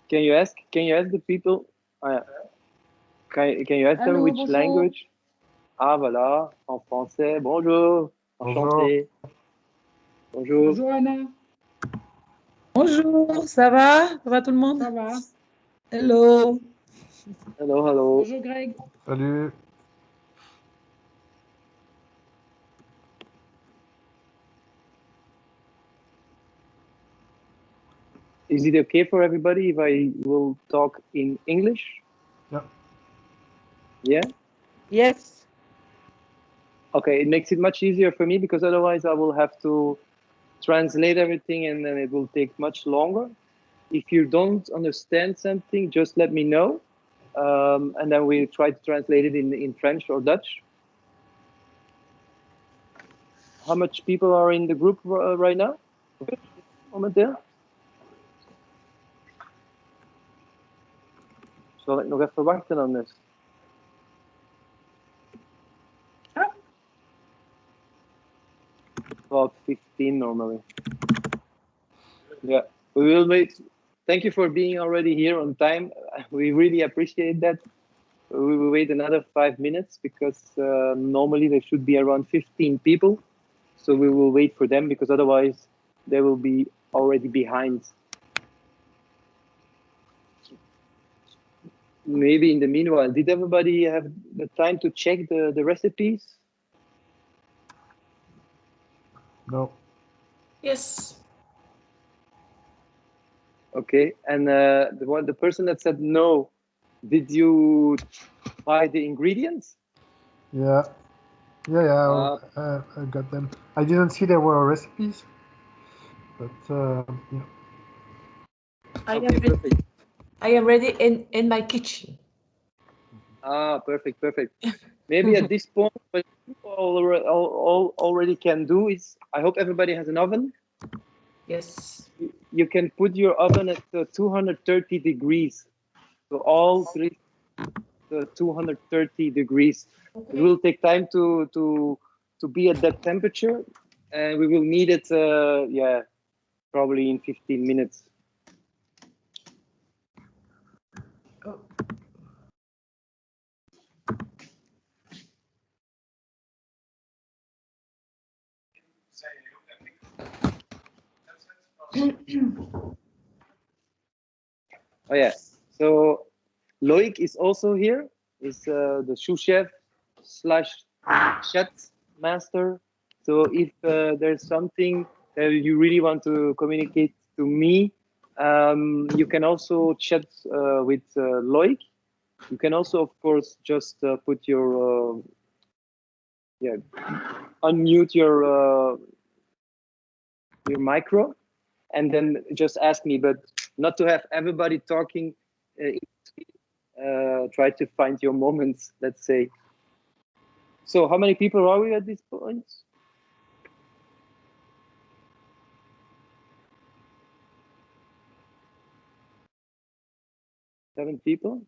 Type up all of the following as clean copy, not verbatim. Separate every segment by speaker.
Speaker 1: Can you ask the people? Can you ask them
Speaker 2: Hello,
Speaker 1: which
Speaker 2: bonjour.
Speaker 1: language? Ah voilà, en français. Bonjour, enchanté. Bonjour.
Speaker 2: Bonjour Anna.
Speaker 3: Bonjour, ça va? Ça va tout le monde?
Speaker 2: Ça va?
Speaker 3: Hello.
Speaker 1: Hello, hello.
Speaker 2: Bonjour Greg.
Speaker 4: Salut.
Speaker 1: Is it okay for everybody if I will talk in English?
Speaker 4: Yeah.
Speaker 1: Yeah?
Speaker 3: Yes.
Speaker 1: Okay, it makes it much easier for me because otherwise I will have to translate everything and then it will take much longer. If you don't understand something, just let me know. And then we try to translate it in French or Dutch. How much people are in the group right now? Momenteel? Zal ik nog even wachten anders? About 15 normally. Yeah, we will wait. Thank you for being already here on time. We really appreciate that. We will wait another 5 minutes because normally there should be around 15 people. So we will wait for them because otherwise they will be already behind. Maybe in the meanwhile, did everybody have the time to check the recipes?
Speaker 4: No.
Speaker 3: Yes.
Speaker 1: Okay, and the person that said no, did you buy the ingredients?
Speaker 4: Yeah. I got them. I didn't see there were recipes, but yeah.
Speaker 3: I am ready in my kitchen.
Speaker 1: Ah, perfect. Maybe at this point, what you already can do is, I hope everybody has an oven.
Speaker 3: Yes.
Speaker 1: You can put your oven at 230 degrees. So all three, 230 degrees. Okay. It will take time to be at that temperature, and we will need it, yeah, probably in 15 minutes.
Speaker 3: Oh.
Speaker 1: Oh yeah, so Loic is also here. He's the sous chef / chef master. So if there's something that you really want to communicate to me, you can also chat with Loic. You can also, of course, just put your unmute your micro, and then just ask me, but not to have everybody talking. Try to find your moments, let's say. So how many people are we at this point? Seven people.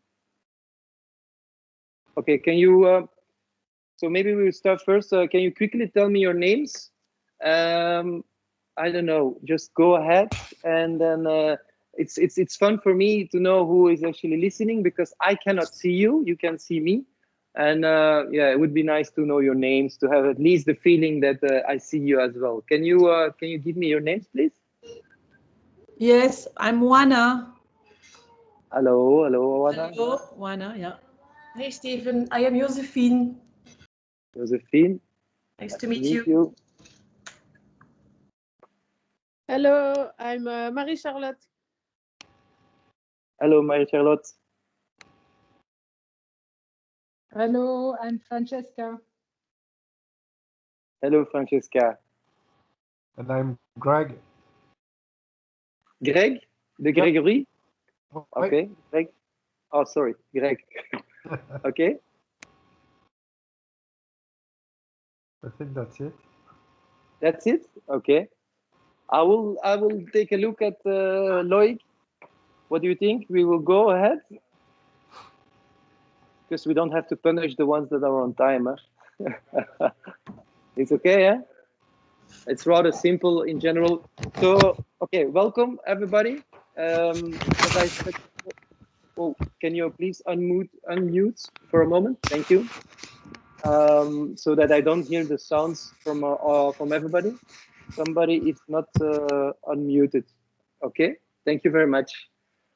Speaker 1: Okay, can you, so maybe we'll start first. Can you quickly tell me your names? I don't know, just go ahead, and then it's fun for me to know who is actually listening because I cannot see you, you can see me. And yeah, it would be nice to know your names, to have at least the feeling that I see you as well. Can you give me your names, please?
Speaker 3: Yes, I'm Juana.
Speaker 1: Hello, Juana.
Speaker 3: Hello, Juana, yeah. Hey, Stephen, I am Josephine.
Speaker 1: Josephine.
Speaker 3: Nice to meet you.
Speaker 5: Hello, I'm Marie-Charlotte.
Speaker 1: Hello, Marie-Charlotte.
Speaker 2: Hello, I'm Francesca.
Speaker 1: Hello, Francesca.
Speaker 4: And I'm Greg.
Speaker 1: Greg? The Gregory?
Speaker 4: Yep.
Speaker 1: Okay, Greg. Oh, sorry, Greg. Okay.
Speaker 4: I think that's it.
Speaker 1: That's it? Okay. I will take a look at Loic. What do you think? We will go ahead? Because we don't have to punish the ones that are on time. Huh? It's okay, yeah? It's rather simple in general. So, okay, welcome everybody. that I said. Oh, can you please unmute for a moment? Thank you. So that I don't hear the sounds from everybody. Somebody is not unmuted. Okay, thank you very much.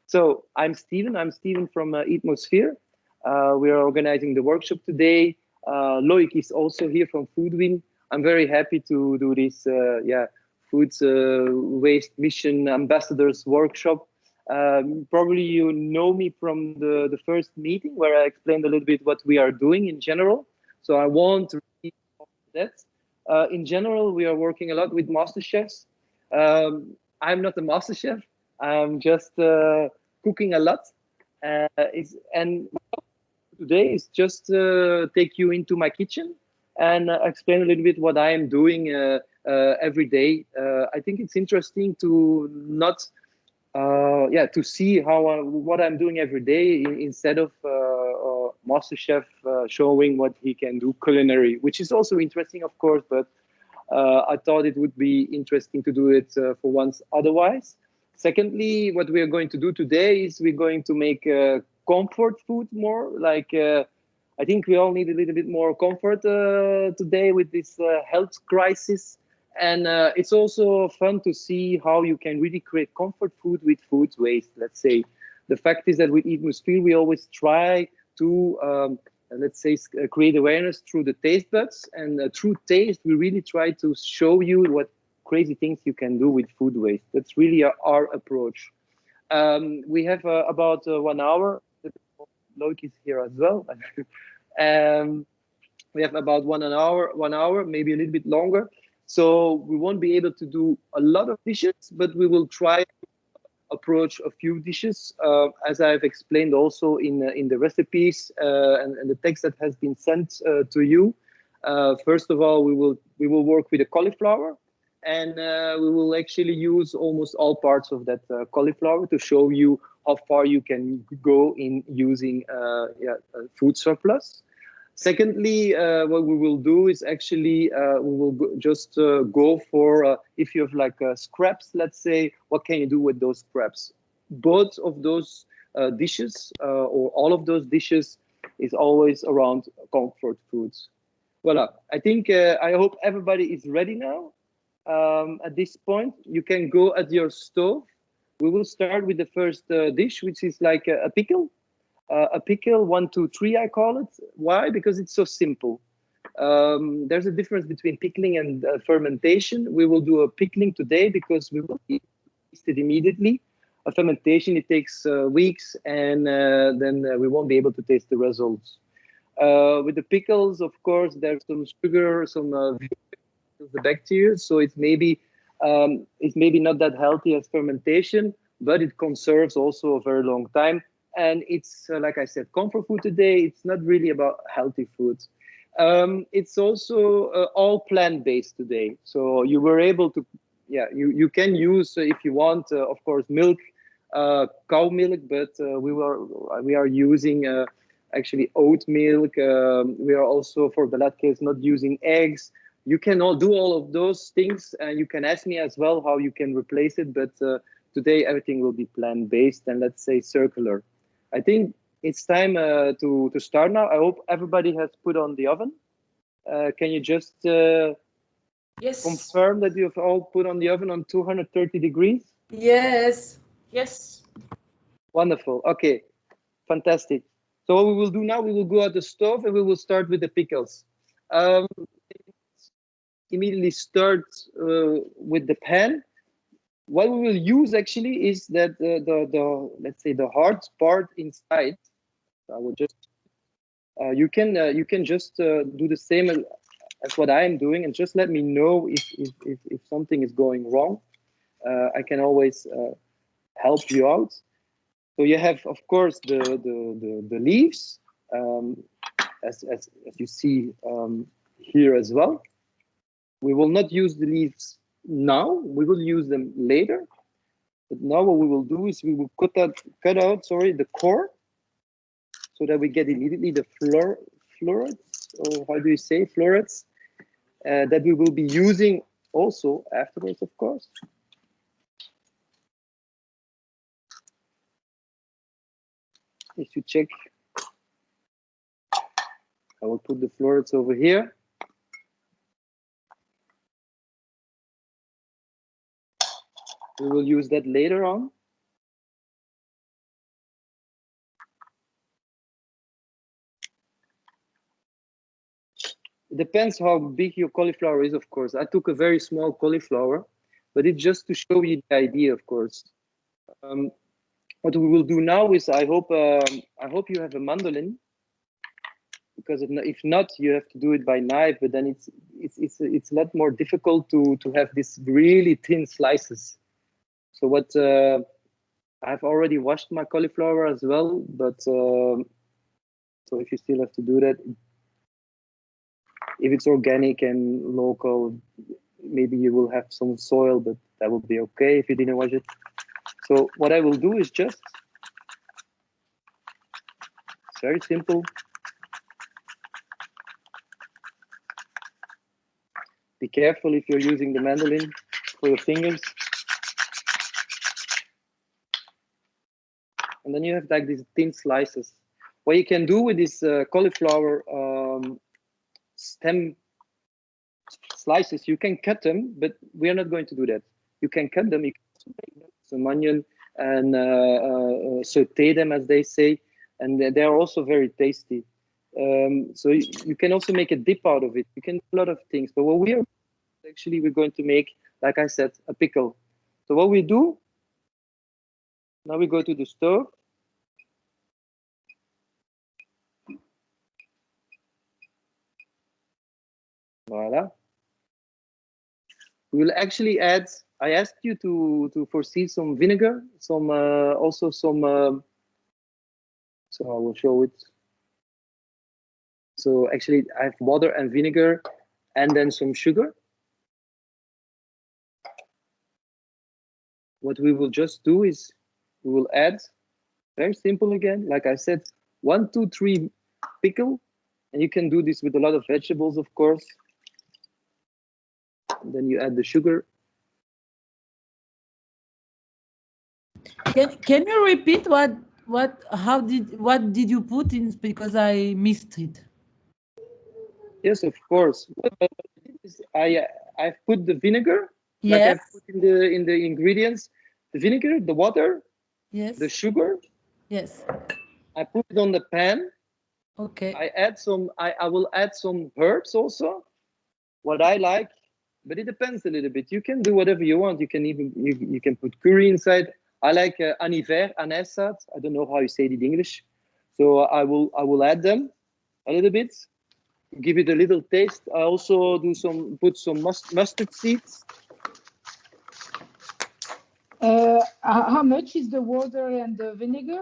Speaker 1: So I'm Steven. I'm Steven from Atmosphere. We are organizing the workshop today. Loic is also here from Foodwin. I'm very happy to do this food waste mission ambassadors workshop. Probably you know me from the first meeting where I explained a little bit what we are doing in general. So I won't repeat that. In general, we are working a lot with master chefs. I'm not a master chef. I'm just cooking a lot. And today is just take you into my kitchen and explain a little bit what I am doing every day. I think it's interesting to not to see how what I'm doing every day instead of master chef showing what he can do culinary, which is also interesting, of course, but I thought it would be interesting to do it for once otherwise. Secondly, what we are going to do today is we're going to make comfort food more. Like I think we all need a little bit more comfort today with this health crisis. And it's also fun to see how you can really create comfort food with food waste, let's say. The fact is that with Atmosphere, we always try to, let's say, create awareness through the taste buds. And through taste, we really try to show you what crazy things you can do with food waste. That's really our approach. We have about 1 hour. Loic is here as well. We have about 1 hour, maybe a little bit longer. So we won't be able to do a lot of dishes, but we will try to approach a few dishes, as I've explained also in the recipes and the text that has been sent to you. First of all, we will work with the cauliflower, and we will actually use almost all parts of that cauliflower to show you how far you can go in using food surplus. Secondly, what we will do is actually we will just go for if you have like scraps, let's say, what can you do with those scraps? Both of those dishes or all of those dishes is always around comfort foods. Voila, I think I hope everybody is ready now. At this point, you can go at your stove. We will start with the first dish, which is like a pickle. A pickle 1, 2, 3, I call it. Why? Because it's so simple. There's a difference between pickling and fermentation. We will do a pickling today because we will taste it immediately. A fermentation, it takes weeks, and then we won't be able to taste the results. With the pickles, of course, there's some sugar, some the bacteria, so it's maybe not that healthy as fermentation, but it conserves also a very long time. And it's, like I said, comfort food today. It's not really about healthy foods. It's also all plant-based today. So you were able to, you can use, if you want, of course, milk, cow milk, but we are using actually oat milk. We are also, for the latkes, not using eggs. You can all do all of those things, and you can ask me as well how you can replace it. But today, everything will be plant-based and, let's say, circular. I think it's time to start now. I hope everybody has put on the oven. Can you just
Speaker 3: Yes.
Speaker 1: confirm that you've all put on the oven on 230 degrees?
Speaker 3: Yes. Yes.
Speaker 1: Wonderful. Okay, fantastic. So what we will do now, we will go at the stove and we will start with the pickles. Immediately start with the pan. What we will use actually is that the let's say the hard part inside. I will just you can just do the same as what I am doing, and just let me know if something is going wrong. I can always help you out. So you have, of course, the leaves, as you see here as well. We will not use the leaves now. We will use them later. But now what we will do is we will cut out the core, so that we get immediately the florets, or how do you say florets, that we will be using also afterwards, of course. If you check, I will put the florets over here. We will use that later on. It depends how big your cauliflower is, of course. I took a very small cauliflower, but it's just to show you the idea, of course. What we will do now is I hope you have a mandolin, because if not, you have to do it by knife. But then it's a lot more difficult to have these really thin slices. So what I've already washed my cauliflower as well, but so if you still have to do that, if it's organic and local, maybe you will have some soil, but that will be okay if you didn't wash it. So what I will do is just, it's very simple. Be careful if you're using the mandolin for your fingers. And then you have like these thin slices. What you can do with this cauliflower stem slices, you can cut them, but we are not going to do that. You can cut them, you can make some onion and saute them, as they say, and they are also very tasty. So you can also make a dip out of it. You can do a lot of things, but what we're going to make, like I said, a pickle. So what we do, now we go to the stove. Voila. We will actually add, I asked you to foresee some vinegar, some also some, so I will show it. So actually I have water and vinegar and then some sugar. What we will just do is we will add, very simple again, like I said, 1, 2, 3 pickle. And you can do this with a lot of vegetables, of course. And then you add the sugar.
Speaker 6: Can you repeat what did you put in, because I missed it?
Speaker 1: Yes, of course. I've put the vinegar,
Speaker 6: yes.
Speaker 1: Like I've put in the ingredients, the vinegar, the water,
Speaker 6: yes.
Speaker 1: the sugar.
Speaker 6: Yes.
Speaker 1: I put it on the pan.
Speaker 6: Okay.
Speaker 1: I will add some herbs also, what I like, but it depends a little bit. You can do whatever you want. You can even you can put curry inside. I like anisad. I don't know how you say it in English. So I will add them a little bit, give it a little taste. I also put some mustard seeds.
Speaker 2: How much is the water and the vinegar?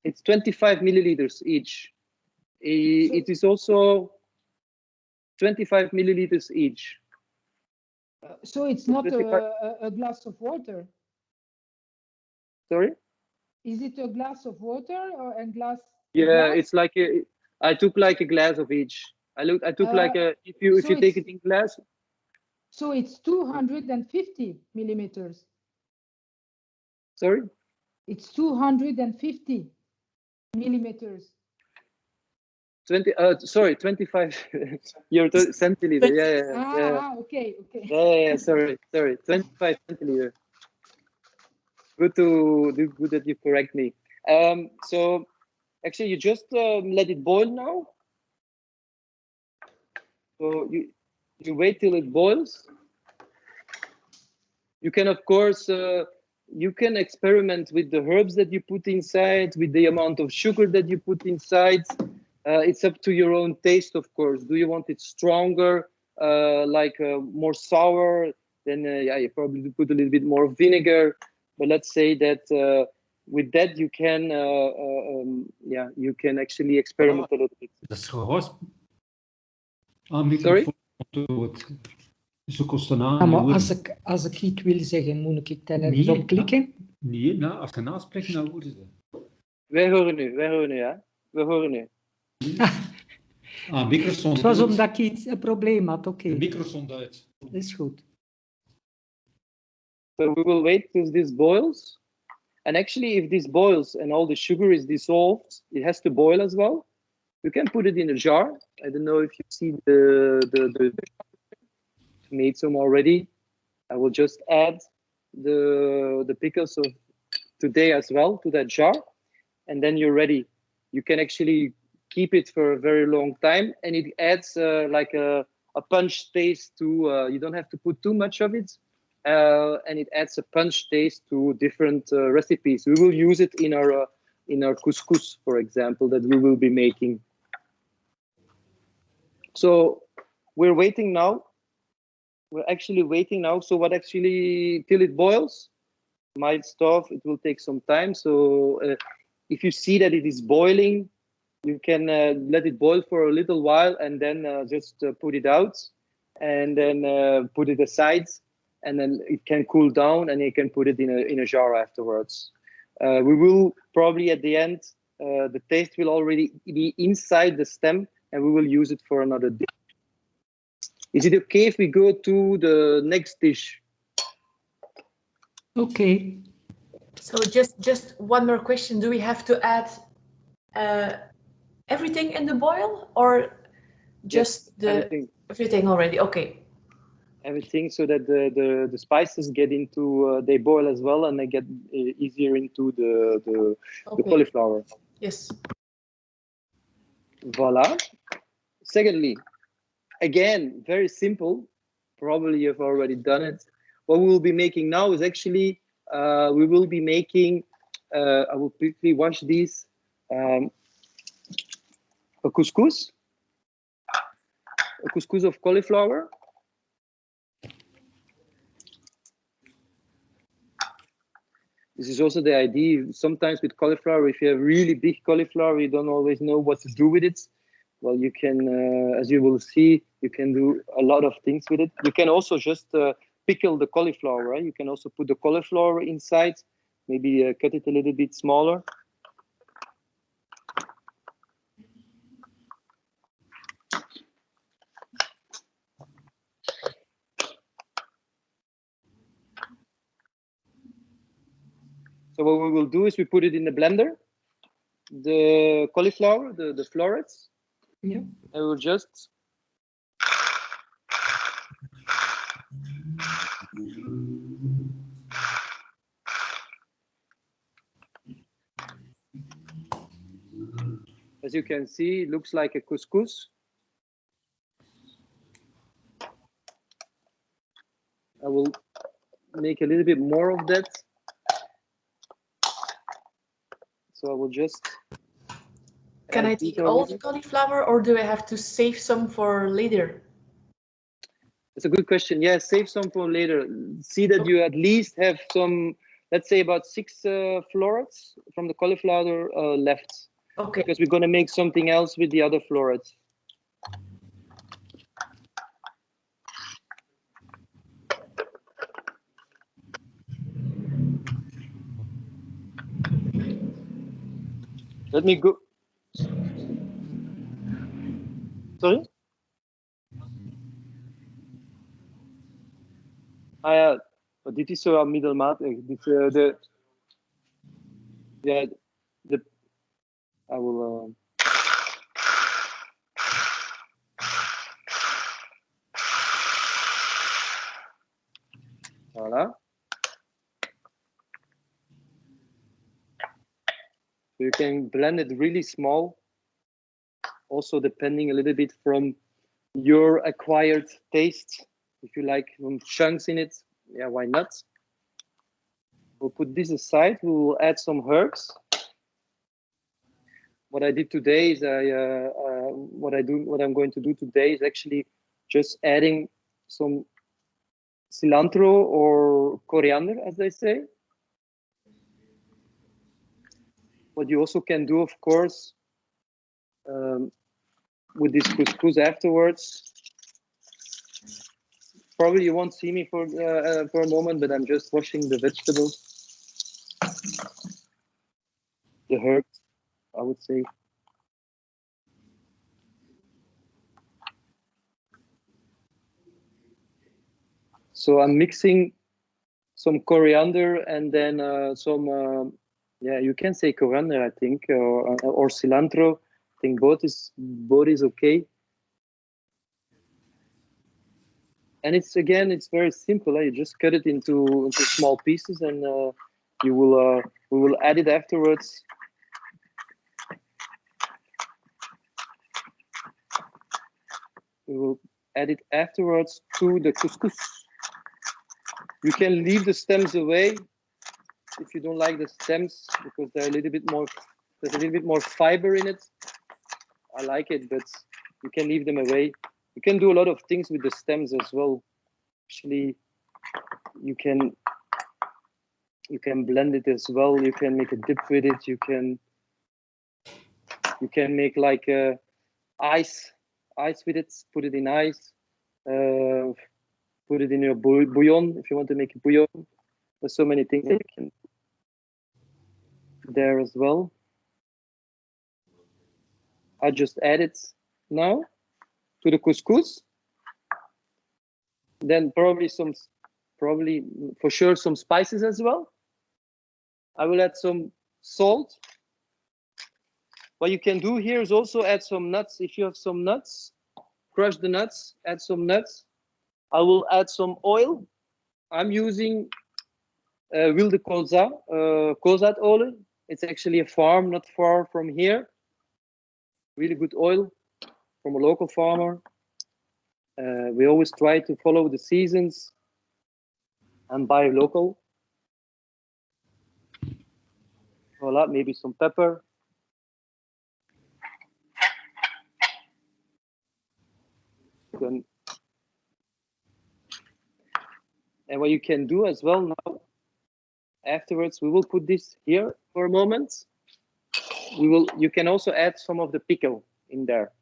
Speaker 1: It's 25 milliliters each. It is also 25 milliliters each.
Speaker 2: So it's not a glass of water?
Speaker 1: Sorry?
Speaker 2: Is it a glass of water or a glass?
Speaker 1: Yeah, it's like I took like a glass of each. I took like a, if you take it in glass.
Speaker 2: So it's 250 millimeters.
Speaker 1: Sorry?
Speaker 2: It's 250 millimeters.
Speaker 1: 25 centiliter. Yeah.
Speaker 2: Okay.
Speaker 1: Yeah, sorry. 25 centiliter. Good that you correct me. So actually you just let it boil now. So you wait till it boils. You can, of course, you can experiment with the herbs that you put inside, with the amount of sugar that you put inside. It's up to your own taste, of course. Do you want it stronger, more sour? Then yeah, you probably put a little bit more vinegar. But let's say that with that you can, you can actually experiment a little bit.
Speaker 7: Dat is gehoord.
Speaker 1: Sorry?
Speaker 7: Ze kosten aan.
Speaker 8: Ja, maar als ik iets wil zeggen, moet ik daar ergens op klikken?
Speaker 7: Nee, nou, als je naast spreekt, dan horen ze.
Speaker 1: Wij horen nu, ja. We horen nu.
Speaker 7: Micro stond.
Speaker 8: Het was omdat ik iets een probleem had, oké.
Speaker 7: De micro stond uit.
Speaker 8: Dat is goed.
Speaker 1: So we will wait till this boils. And actually, if this boils and all the sugar is dissolved, it has to boil as well. You can put it in a jar. I don't know if you see the made some already. I will just add the pickles of today as well to that jar, and then you're ready. You can actually keep it for a very long time, and it adds like a punch taste to. You don't have to put too much of it, and it adds a punch taste to different recipes. We will use it in our couscous, for example, that we will be making. So we're waiting now. We're actually waiting now. So what actually, till it boils, mild stove, it will take some time. So if you see that it is boiling, you can let it boil for a little while and then just put it out and then put it aside, and then it can cool down and you can put it in a jar afterwards. We will probably at the end, the taste will already be inside the stem and we will use it for another dish. Is it okay if we go to the next dish?
Speaker 6: Okay.
Speaker 3: So just one more question. Do we have to add everything in the boil or just
Speaker 1: yes,
Speaker 3: everything already? Okay.
Speaker 1: Everything, so that the spices get into, they boil as well and they get easier into the cauliflower.
Speaker 3: Yes.
Speaker 1: Voila. Secondly, again, very simple. Probably you've already done it. What we will be making now is actually, we will be making, I will quickly wash these, a couscous of cauliflower. This is also the idea. Sometimes with cauliflower, if you have really big cauliflower, you don't always know what to do with it. Well, you can, as you will see, you can do a lot of things with it. You can also just pickle the cauliflower, right? You can also put the cauliflower inside, maybe cut it a little bit smaller. So what we will do is we put it in the blender, the cauliflower, the florets.
Speaker 8: Yeah.
Speaker 1: I will just as you can see, it looks like a couscous. I will make a little bit more of that. So I will just.
Speaker 3: Can I take all the cauliflower or do I have to save some for later?
Speaker 1: It's a good question. Yeah, save some for later. See that you at least have some, let's say about 6 florets from the cauliflower left.
Speaker 3: Okay.
Speaker 1: Because we're going to make something else with the other florets. Let me go. Sorry? Ah ja, dit is zo middelmatig. I will. Voilà. So you can blend it really small. Also depending a little bit from your acquired taste. If you like some chunks in it, yeah, why not? We'll put this aside. We will add some herbs. What I did today is what I'm going to do today is actually just adding some cilantro or coriander, as they say. What you also can do, of course, with this couscous afterwards. Probably you won't see me for a moment, but I'm just washing the vegetables, the herbs, I would say. So I'm mixing some coriander and then some Yeah, you can say coriander, I think, or cilantro. I think both is okay. And it's very simple. You just cut it into small pieces, and we will add it afterwards. We will add it afterwards to the couscous. You can leave the stems away if you don't like the stems, because they're there's a little bit more fiber in it. I like it, but you can leave them away. You can do a lot of things with the stems as well. Actually, you can blend it as well. You can make a dip with it. You can make like ice with it. Put it in ice. Put it in your bouillon if you want to make a bouillon. There's so many things that you can do there as well. I just add it now to the couscous. Then probably for sure some spices as well. I will add some salt. What you can do here is also add some nuts. If you have some nuts, crush the nuts, add some nuts. I will add some oil. I'm using wilde koolzaadolie. It's actually a farm not far from here. Really good oil from a local farmer. We always try to follow the seasons and buy local. Voila, maybe some pepper. And what you can do as well now, afterwards, we will put this here for a moment. You can also add some of the pickle in there.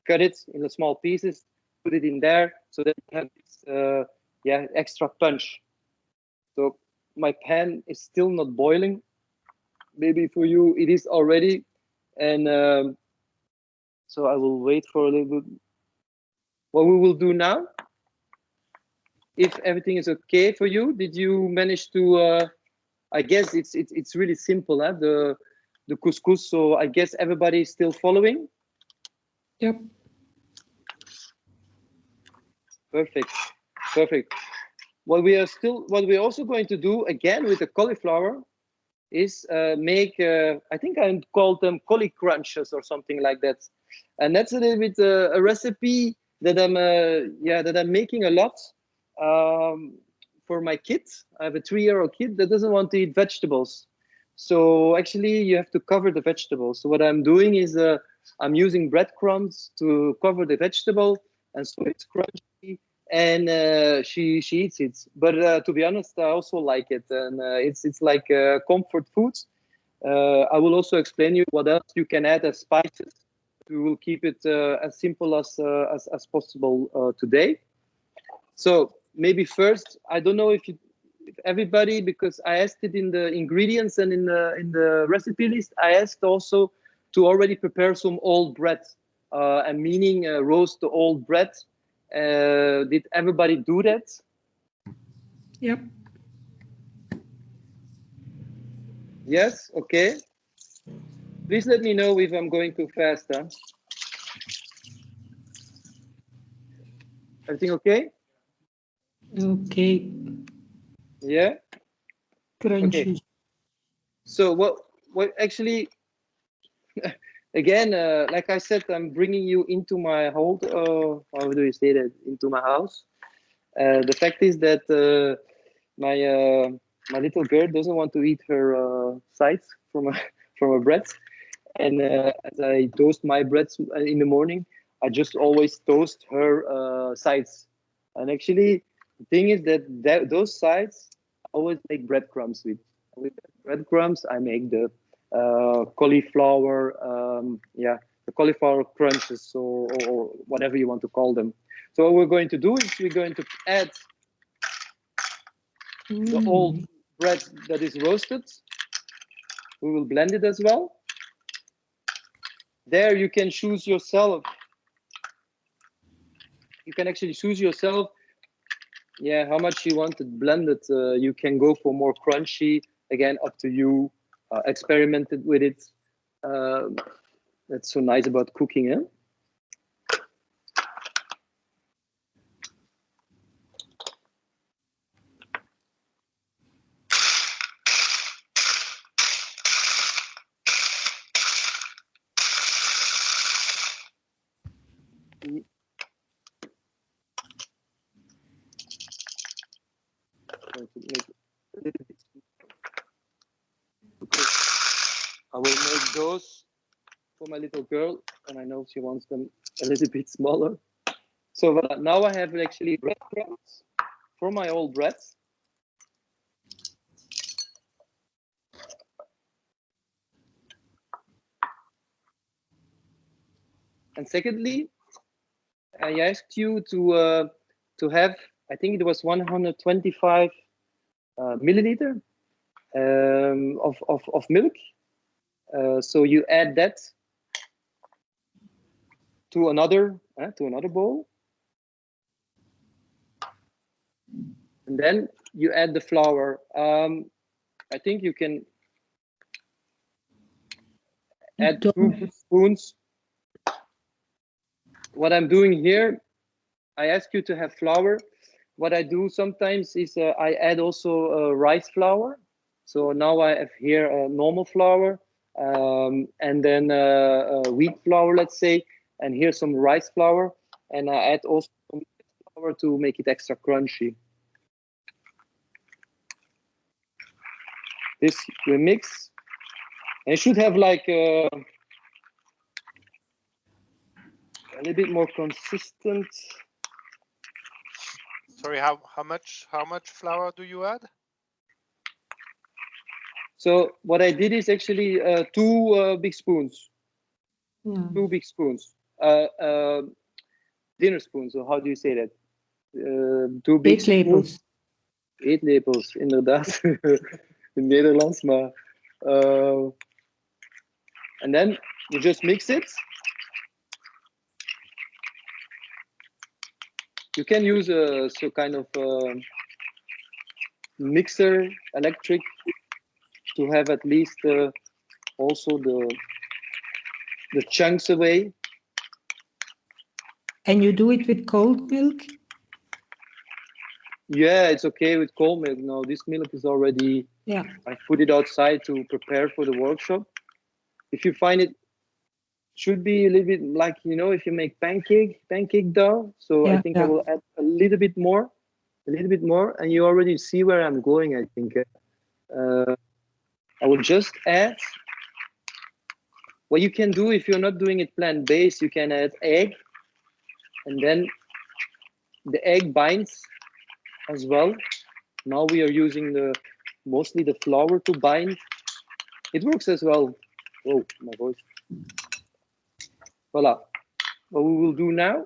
Speaker 1: Cut it in small pieces, put it in there, so that you have this, extra punch. So my pan is still not boiling. Maybe for you it is already, and so I will wait for a little bit. What we will do now, if everything is okay for you, did you manage to? I guess it's really simple, the couscous. So I guess everybody is still following.
Speaker 8: Yep.
Speaker 1: Perfect. What we're also going to do again with the cauliflower is make, I think I called them cauli crunches or something like that. And that's a little bit a recipe that I'm making a lot for my kid. I have a 3-year-old kid that doesn't want to eat vegetables. So actually you have to cover the vegetables. So what I'm doing is I'm using breadcrumbs to cover the vegetable, and so it's crunchy, and she eats it. But to be honest, I also like it, and it's like comfort food. I will also explain you what else you can add as spices. We will keep it as simple as possible today. So maybe first, I don't know if everybody, because I asked it in the ingredients and in the recipe list, I asked also to already prepare some old bread, and meaning roast the old bread. Did everybody do that?
Speaker 8: Yep.
Speaker 1: Yes. Okay. Please let me know if I'm going too fast. Huh? Everything okay?
Speaker 8: Okay.
Speaker 1: Yeah.
Speaker 8: Crunchy.
Speaker 1: Okay. So what actually, again, like I said, I'm bringing you into my hold. How do you say that? Into my house. The fact is that my little girl doesn't want to eat her sides from a bread, and as I toast my breads in the morning, I just always toast her sides. And actually, the thing is that those sides I always make breadcrumbs with. With breadcrumbs, I make the cauliflower, the cauliflower crunches, or whatever you want to call them. So what we're going to do is we're going to add the old bread that is roasted. We will blend it as well. There you can choose yourself. You can actually choose yourself, how much you want it blended. You can go for more crunchy, again, up to you. experimented with it. That's so nice about cooking, eh? I will make those for my little girl, and I know she wants them a little bit smaller. So now I have actually breadcrumbs for my old breads. And secondly, I asked you to have, I think it was 125 milliliter of milk. So you add that to another bowl, and then you add the flour. I think you can add 2 spoons. What I'm doing here, I ask you to have flour. What I do sometimes is I add also rice flour. So now I have here normal flour, and then wheat flour, let's say, and here's some rice flour, and I add also some flour to make it extra crunchy. This we mix, and it should have like a little bit more consistent.
Speaker 9: Sorry, how much flour do you add?
Speaker 1: So what I did is actually 2 big spoons.
Speaker 6: Yeah.
Speaker 1: 2 big spoons. Dinner spoons, or how do you say that? 2 big spoons. 8 lepels, inderdaad. In Nederlands, maar. And then you just mix it. You can use a kind of mixer, electric, to have at least also the chunks away.
Speaker 8: And you do it with cold milk?
Speaker 1: Yeah, it's okay with cold milk. No, this milk is already,
Speaker 8: Yeah.
Speaker 1: I put it outside to prepare for the workshop. If you find it, should be a little bit like, you know, if you make pancake dough. So
Speaker 8: Yeah,
Speaker 1: I think
Speaker 8: yeah.
Speaker 1: I will add a little bit more, and you already see where I'm going, I think. I will just add, what you can do if you're not doing it plant-based, you can add egg, and then the egg binds as well. Now we are using mostly the flour to bind. It works as well. Oh, my voice. Voila. What we will do now,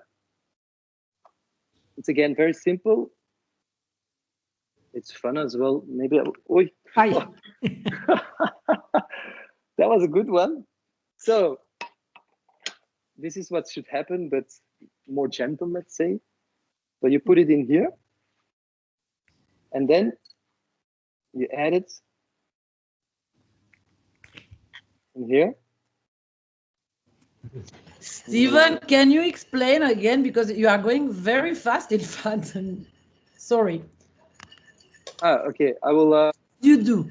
Speaker 1: it's again very simple. It's fun as well. Maybe oi.
Speaker 8: Hi.
Speaker 1: That was a good one. So this is what should happen, but more gentle, let's say. So you put it in here, and then you add it in here.
Speaker 6: Steven, can you explain again, because you are going very fast in front? Sorry.
Speaker 1: Okay, I will.
Speaker 6: You do.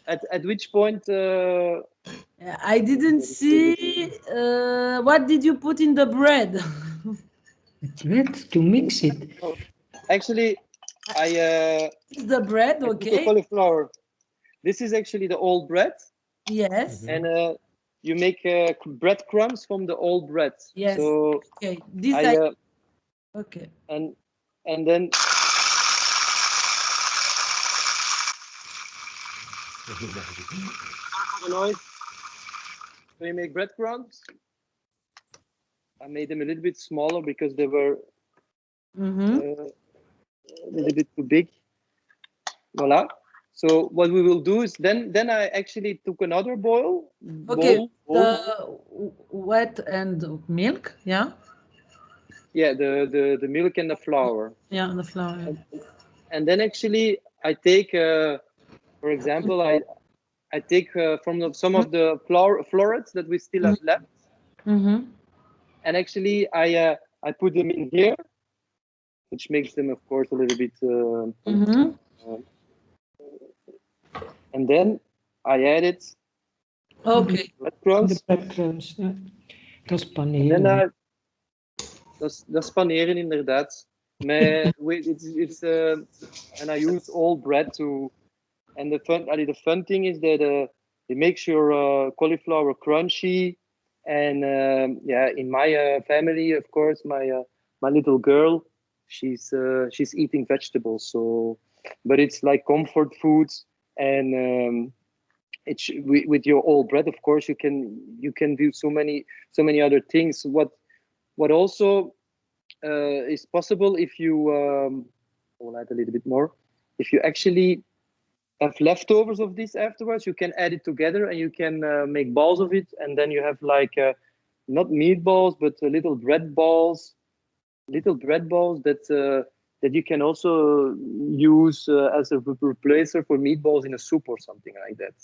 Speaker 1: At which point?
Speaker 6: I didn't see. What did you put in the bread?
Speaker 8: Bread to mix it.
Speaker 1: Actually,
Speaker 6: It's the bread,
Speaker 1: I took
Speaker 6: okay?
Speaker 1: a cauliflower. This is actually the old bread.
Speaker 6: Yes.
Speaker 1: And you make breadcrumbs from the old bread.
Speaker 6: Yes.
Speaker 1: So
Speaker 6: okay. This okay.
Speaker 1: And then the noise. So you make breadcrumbs. I made them a little bit smaller because they were a little bit too big. Voila. So what we will do is then I actually took another bowl.
Speaker 6: Okay. The wet and milk, yeah.
Speaker 1: Yeah, the milk and the flour.
Speaker 6: Yeah, the flour.
Speaker 1: And then actually I take, for example, I take from some of the florets that we still have left,
Speaker 6: Mm-hmm.
Speaker 1: and actually I put them in here, which makes them, of course, a little bit. And then I added
Speaker 6: Okay.
Speaker 1: breadcrumbs.
Speaker 8: De breadcrumbs, ja. Dat is
Speaker 1: En
Speaker 8: paneren.
Speaker 1: dan, dat is paneren inderdaad. It's and I use all bread to. And the fun thing is that it makes your cauliflower crunchy. And yeah, in my family, of course, my little girl, she's eating vegetables. So, but it's like comfort foods, and with your all bread, of course, you can do so many other things. What also is possible if you I'll add a little bit more. If you actually have leftovers of this afterwards, you can add it together and you can make balls of it, and then you have like not meatballs but little bread balls that you can also use as a replacer for meatballs in a soup or something like that.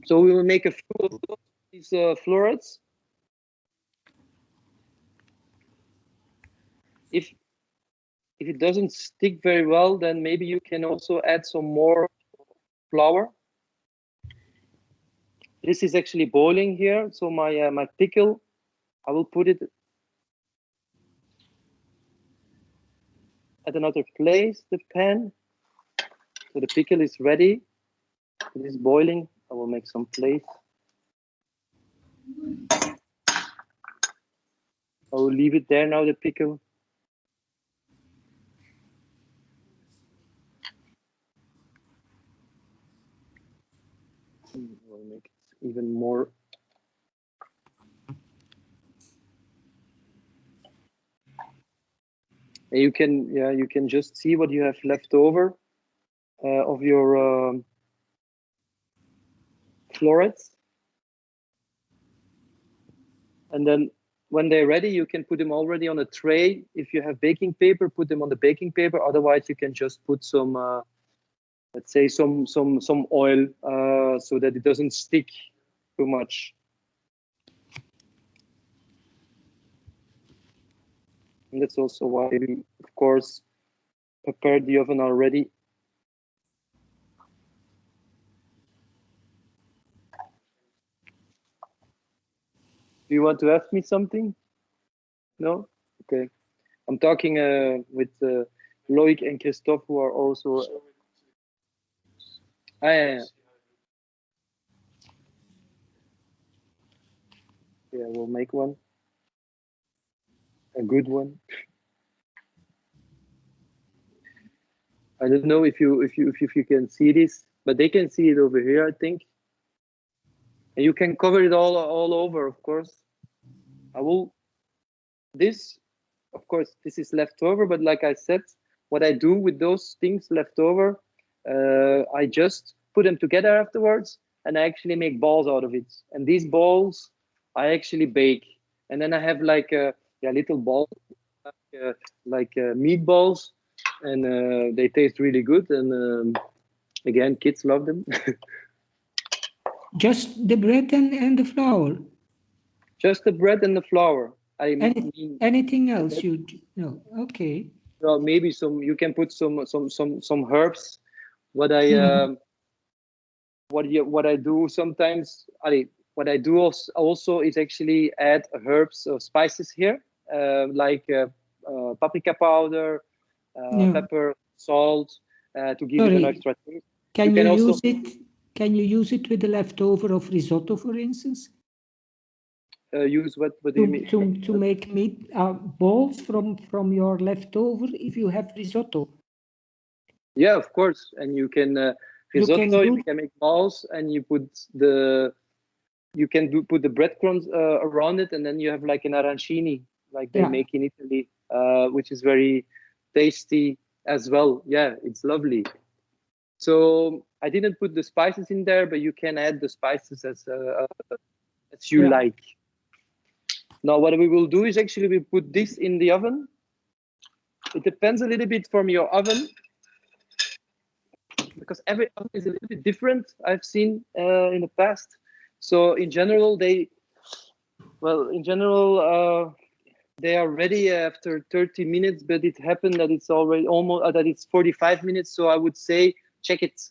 Speaker 1: So we will make a few of these florets. If it doesn't stick very well, then maybe you can also add some more flour. This is actually boiling here, so my pickle, I will put it at another place, the pan. So the pickle is ready. It is boiling. I will make some place. I will leave it there now, the pickle. I will make it even more. And you can just see what you have left over of your florets. And then when they're ready, you can put them already on a tray. If you have baking paper, put them on the baking paper. Otherwise, you can just put some, let's say, some oil so that it doesn't stick too much. And that's also why we, of course, prepared the oven already. Do you want to ask me something? No? Okay. I'm talking with Loic and Christophe, who are also. Yeah, we'll make one. A good one. I don't know if you can see this, but they can see it over here, I think. And you can cover it all over, of course. I will. This, of course, this is left over, but like I said, what I do with those things left over, I just put them together afterwards, and I actually make balls out of it. And these balls, I actually bake, and then I have like little balls, like meatballs, and they taste really good. And again, kids love them.
Speaker 8: Just the bread and the flour.
Speaker 1: Just the bread and the flour.
Speaker 8: Anything else? No. Okay.
Speaker 1: Well, maybe you can put some herbs. What I what I do sometimes, what I do also is actually add herbs or spices here, like paprika powder, pepper, salt, to give it an extra taste.
Speaker 8: Can you use it? Can you use it with the leftover of risotto, for instance?
Speaker 1: Use what do you mean?
Speaker 8: To make meat balls from your leftover if you have risotto.
Speaker 1: Yeah, of course, and you can risotto. You can make balls, and you put the breadcrumbs around it, and then you have like an arancini, like they make in Italy, which is very tasty as well. Yeah, it's lovely. So I didn't put the spices in there, but you can add the spices as you like. Now, what we will do is actually we put this in the oven. It depends a little bit from your oven. because every oven is a little bit different. I've seen in the past. So in general, they are ready after 30 minutes, but it happened that it's already almost that it's 45 minutes. So I would say check it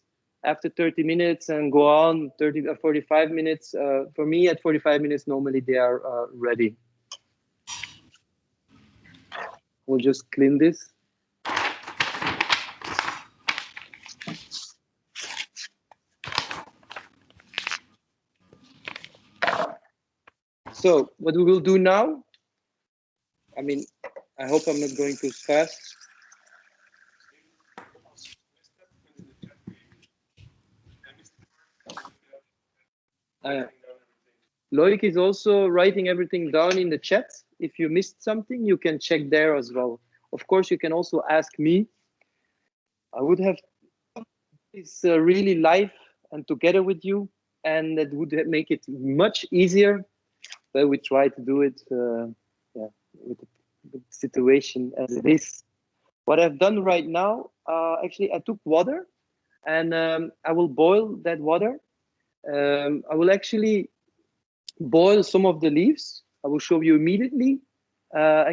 Speaker 1: after 30 minutes and go on 30 or 45 minutes. For me, at 45 minutes, normally they are ready. We'll just clean this. So what we will do now, I mean, I hope I'm not going too fast. Loic is also writing everything down in the chat. If you missed something, you can check there as well. Of course, you can also ask me. I would have this really live and together with you, and that would make it much easier. But we try to do it with the situation as it is. What I've done right now, actually, I took water and I will boil that water. I will actually boil some of the leaves. I will show you immediately how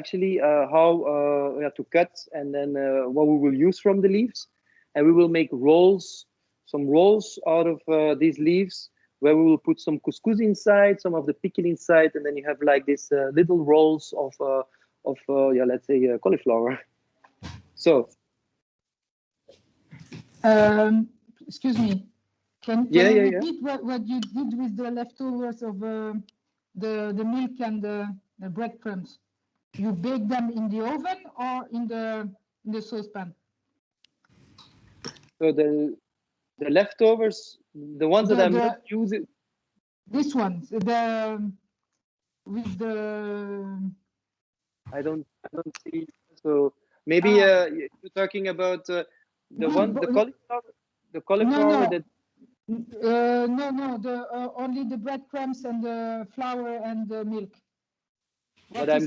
Speaker 1: to cut and then what we will use from the leaves. And we will make rolls, some rolls out of these leaves, where we will put some couscous inside, some of the pickle inside, and then you have like these little rolls of let's say cauliflower. So,
Speaker 2: excuse me. Can you repeat what you did with the leftovers of the milk and the breadcrumbs? You bake them in the oven or in the saucepan?
Speaker 1: So the leftovers, the ones that I'm not using.
Speaker 2: This one, with the.
Speaker 1: I don't see. So maybe you're talking about the cauliflower that.
Speaker 2: No, only the breadcrumbs and the flour and the milk.
Speaker 1: What I'm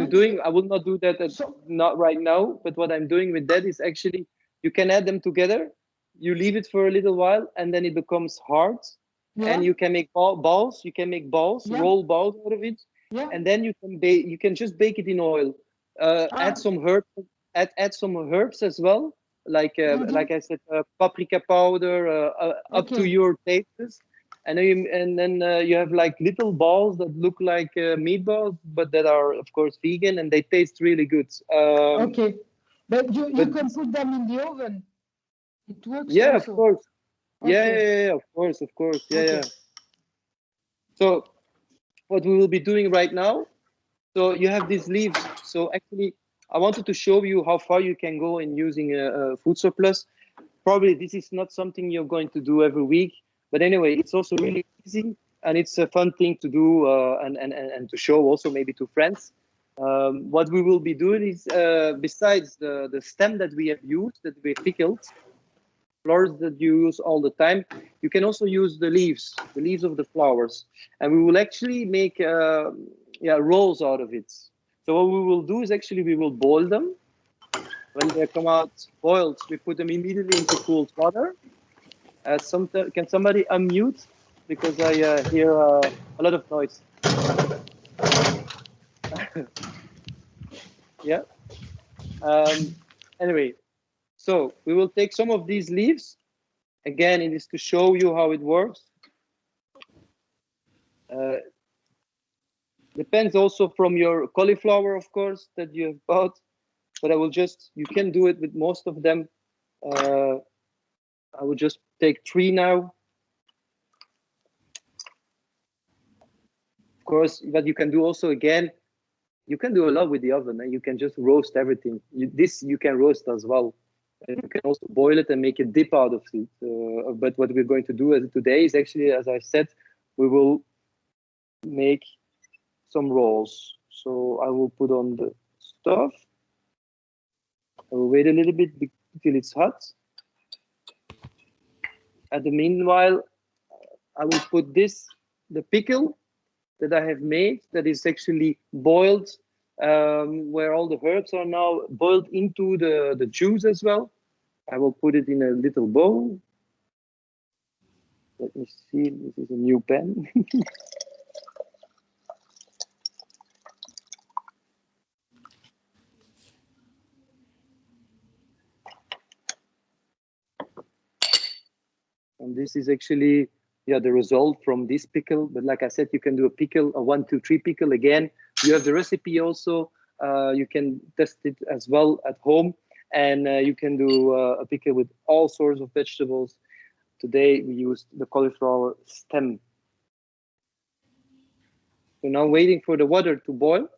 Speaker 1: doing, I will not do that not right now, but what I'm doing with that is actually, you can add them together, you leave it for a little while, and then it becomes hard, and you can make balls, roll balls out of it, and then you can just bake it in oil. Add some herbs, add some herbs as well, like I said, paprika powder, up to your tastes. And then you have like little balls that look like meatballs, but that are of course vegan, and they taste really good.
Speaker 2: Okay, but you can put them in the oven. It works.
Speaker 1: Yeah,
Speaker 2: also.
Speaker 1: of course.
Speaker 2: Okay.
Speaker 1: Yeah, of course. Yeah. So what we will be doing right now. So you have these leaves. So actually, I wanted to show you how far you can go in using a food surplus. Probably this is not something you're going to do every week. But anyway, it's also really easy, and it's a fun thing to do and to show also maybe to friends. What we will be doing is, besides the stem that we have used, that we pickled, flowers that you use all the time, you can also use the leaves of the flowers. And we will actually make rolls out of it. So what we will do is actually we will boil them. When they come out boiled, we put them immediately into cold water. Can somebody unmute? Because I hear a lot of noise. Yeah. Anyway, so we will take some of these leaves. Again, it is to show you how it works. Depends also from your cauliflower, of course, that you have bought. But you can do it with most of them. I will just take 3 now. Of course, but you can do also, again, you can do a lot with the oven, and you can just roast everything. You can roast as well. And you can also boil it and make a dip out of it. But what we're going to do today is actually, as I said, we will make some rolls. So I will put on the stove. I will wait a little bit until it's hot. At the meanwhile, I will put the pickle that I have made, that is actually boiled, where all the herbs are now boiled into the juice as well. I will put it in a little bowl. Let me see, this is a new pen. And this is actually, yeah, the result from this pickle. But like I said, you can do a pickle, a 1, 2, 3 pickle. Again, you have the recipe also. You can test it as well at home. And you can do a pickle with all sorts of vegetables. Today, we used the cauliflower stem. So now waiting for the water to boil.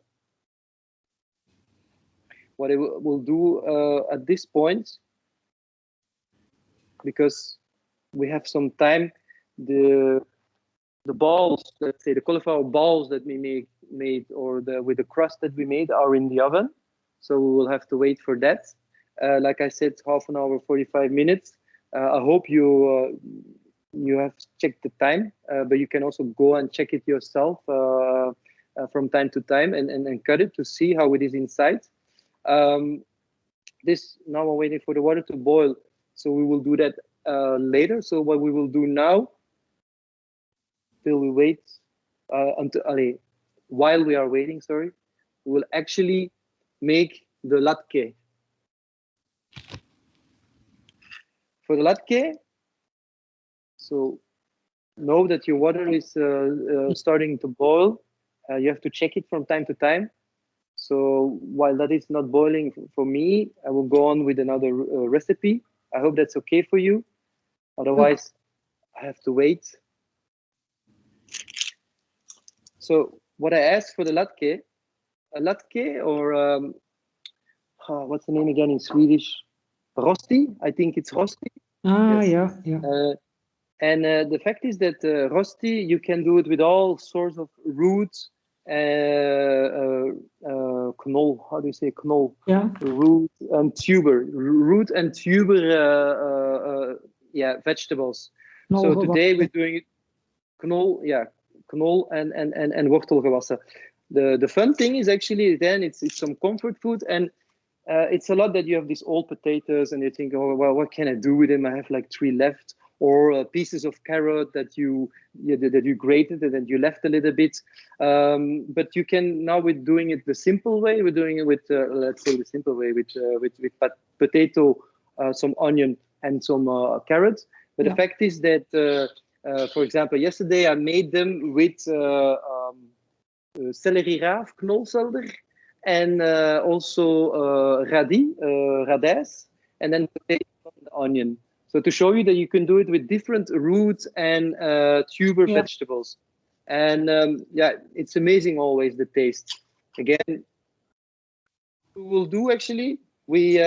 Speaker 1: What I will do at this point, because we have some time, the balls, let's say the cauliflower balls that we made or with the crust that we made are in the oven. So we will have to wait for that. Like I said, half an hour, 45 minutes. I hope you have checked the time, but you can also go and check it yourself from time to time and cut it to see how it is inside. This now we're waiting for the water to boil, so we will do that later. So what we will do now, till we wait while we are waiting, sorry, we will actually make the latke. For the latke, so know that your water is starting to boil. You have to check it from time to time. So while that is not boiling for me, I will go on with another recipe. I hope that's okay for you. Otherwise, I have to wait. So what I asked for the latke, a latke or what's the name again in Swedish? Rosti, I think it's rosti.
Speaker 8: Yes. Yeah.
Speaker 1: And the fact is that rosti, you can do it with all sorts of roots, knol, how do you say knol?
Speaker 8: Yeah.
Speaker 1: Root and tuber, yeah, vegetables. So today we're doing it knol, yeah, knol and wortelgewassen. The fun thing is actually then it's some comfort food, and it's a lot that you have these old potatoes and you think, oh well, what can I do with them? I have like 3 left, or pieces of carrot that you grated and then you left a little bit. But you can now, with doing it the simple way, we're doing it with let's say the simple way with potato, some onion and some carrots. But the fact is that for example, yesterday I made them with celery raaf, knolselder, and also radijs, and then potato and onion. So to show you that you can do it with different roots and tuber vegetables. And yeah, it's amazing always the taste. Again, we will do actually, we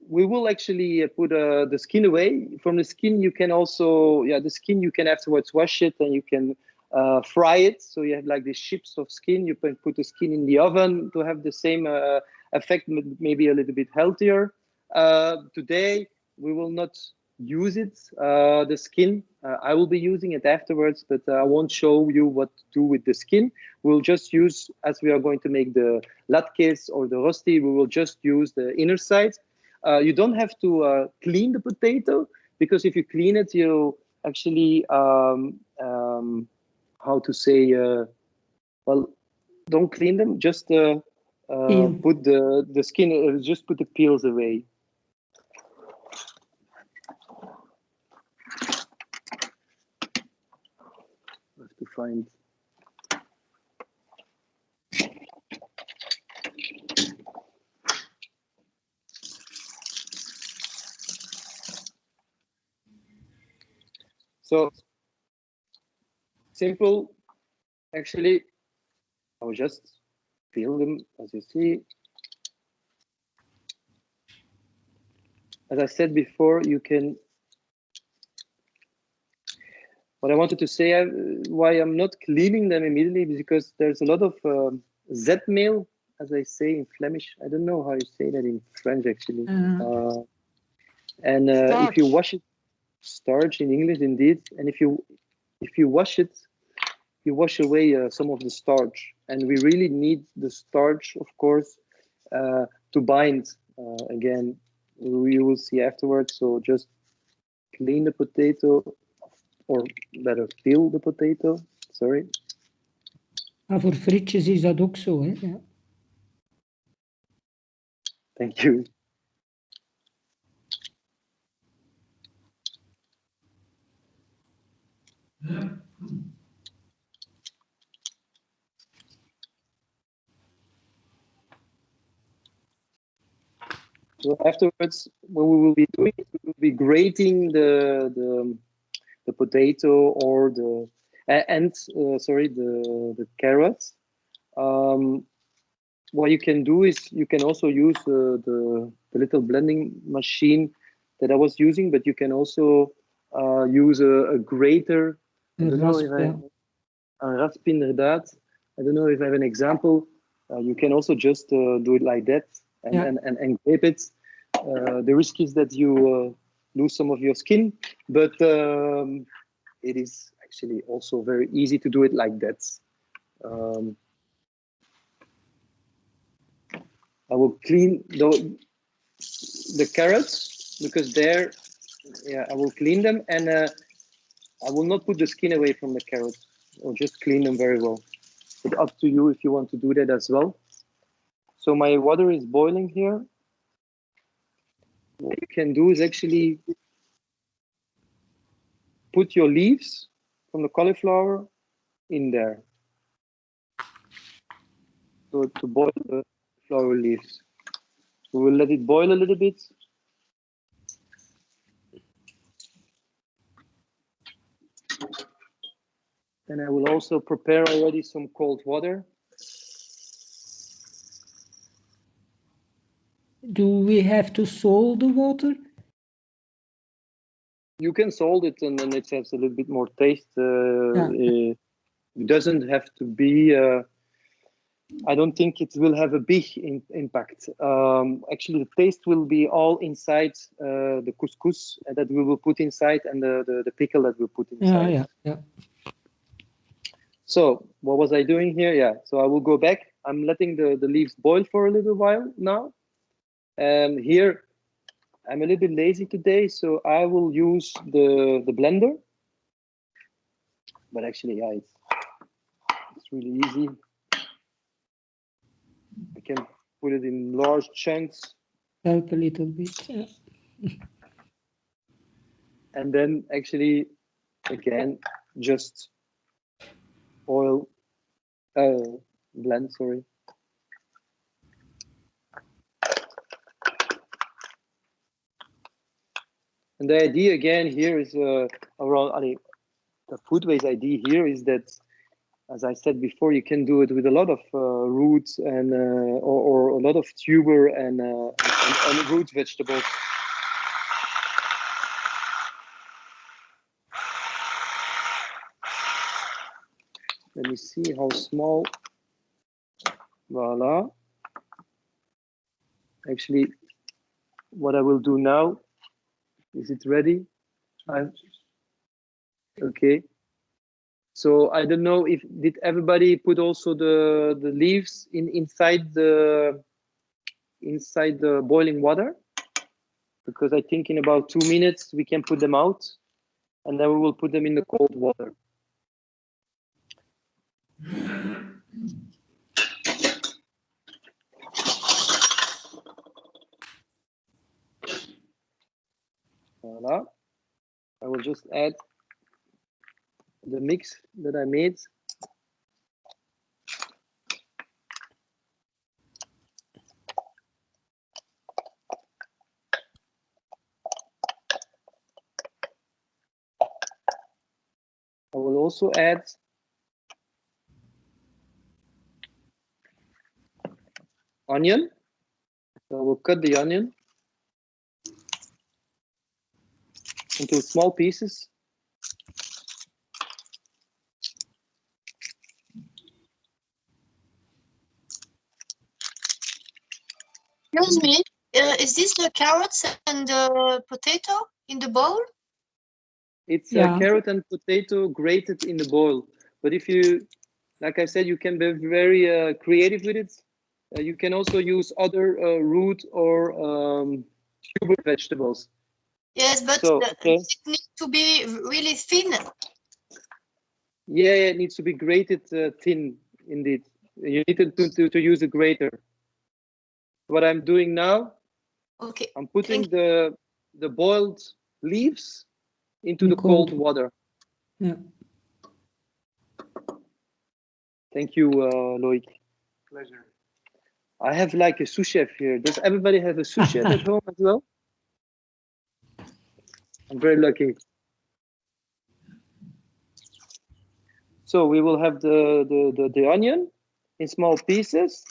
Speaker 1: will actually put the skin away. From the skin, you can also, the skin you can afterwards wash it and you can fry it. So you have like these chips of skin. You can put the skin in the oven to have the same effect, maybe a little bit healthier. Today, we will not use it, the skin. I will be using it afterwards, but I won't show you what to do with the skin. We'll just use, as we are going to make the latkes or the rosti, we will just use the inner side. You don't have to clean the potato, because if you clean it, you actually, how to say, well, don't clean them, just put the skin, just put the peels away. I have to find. So simple, actually, I'll just peel them, as you see. As I said before, you can, what I wanted to say, why I'm not cleaning them immediately, is because there's a lot of zetmeel, as I say in Flemish. I don't know how you say that in French, actually. And if you wash it, starch in English, indeed. And if you wash it, you wash away some of the starch. And we really need the starch, of course, to bind again you will see afterwards. So just clean the potato, or better peel the potato. Sorry.
Speaker 8: Maar voor frietjes is dat ook zo, hè? Ja.
Speaker 1: Thank you. So afterwards, what we will be doing, we will be grating the potato or the carrots. What you can do is you can also use the little blending machine that I was using, but you can also use a grater. I don't know if een rasp inderdaad. I don't know if I have an example. You can also just do it like that and grape it. The risk is that you lose some of your skin, but it is actually also very easy to do it like that. I will clean the carrots because I will clean them, and I will not put the skin away from the carrots. I'll just clean them very well. But up to you if you want to do that as well. So my water is boiling here. What you can do is actually put your leaves from the cauliflower in there. So to boil the flower leaves. We will let it boil a little bit. And I will also prepare already some cold water.
Speaker 8: Do we have to salt the water?
Speaker 1: You can salt it, and then it has a little bit more taste. It doesn't have to be. I don't think it will have a big impact. Actually, the taste will be all inside the couscous that we will put inside, and the pickle that we'll put inside.
Speaker 8: Yeah.
Speaker 1: So what was I doing here? Yeah, so I will go back. I'm letting the leaves boil for a little while now. Here, I'm a little bit lazy today, so I will use the blender. But actually, yeah, it's really easy. I can put it in large chunks.
Speaker 8: Help a little bit. Yeah.
Speaker 1: And then actually, again, just blend, sorry. And the idea again here is around the Foodway's idea here is that, as I said before, you can do it with a lot of roots and or a lot of tuber and root vegetables. Let me see how small. Voila. Actually, what I will do now, is it ready? Okay. So I don't know did everybody put also the leaves inside the boiling water? Because I think in about 2 minutes we can put them out, and then we will put them in the cold water. Voila. I will just add the mix that I made. I will also add onion. So I will cut the onion into small pieces.
Speaker 10: Excuse me, is this the carrots and the potato in the bowl?
Speaker 1: It's a carrot and potato grated in the bowl. But if you, like I said, you can be very creative with it. You can also use other root or tuber vegetables.
Speaker 10: Yes, but
Speaker 1: So, okay.
Speaker 10: it needs to be really thin.
Speaker 1: Yeah, it needs to be grated thin, indeed. You need to use a grater. What I'm doing now,
Speaker 10: okay,
Speaker 1: I'm putting the boiled leaves into the
Speaker 8: cold
Speaker 1: water.
Speaker 8: Yeah.
Speaker 1: Thank you, Loic.
Speaker 4: Pleasure.
Speaker 1: I have like a sous chef here. Does everybody have a sous chef at home as well? I'm very lucky. So we will have the onion in small pieces.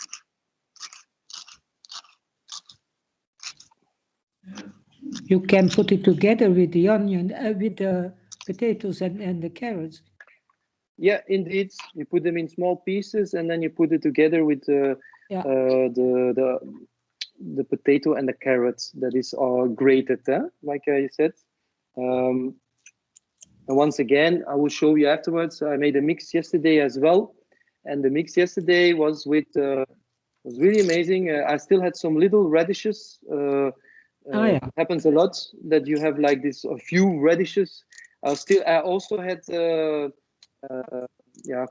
Speaker 8: You can put it together with the onion, with the potatoes and the carrots.
Speaker 1: Yeah, indeed. You put them in small pieces, and then you put it together with the potato and the carrots that is all grated, like I said. And once again, I will show you afterwards. I made a mix yesterday as well, and the mix yesterday was with was really amazing. I still had some little radishes. It happens a lot that you have like this a few radishes. I also had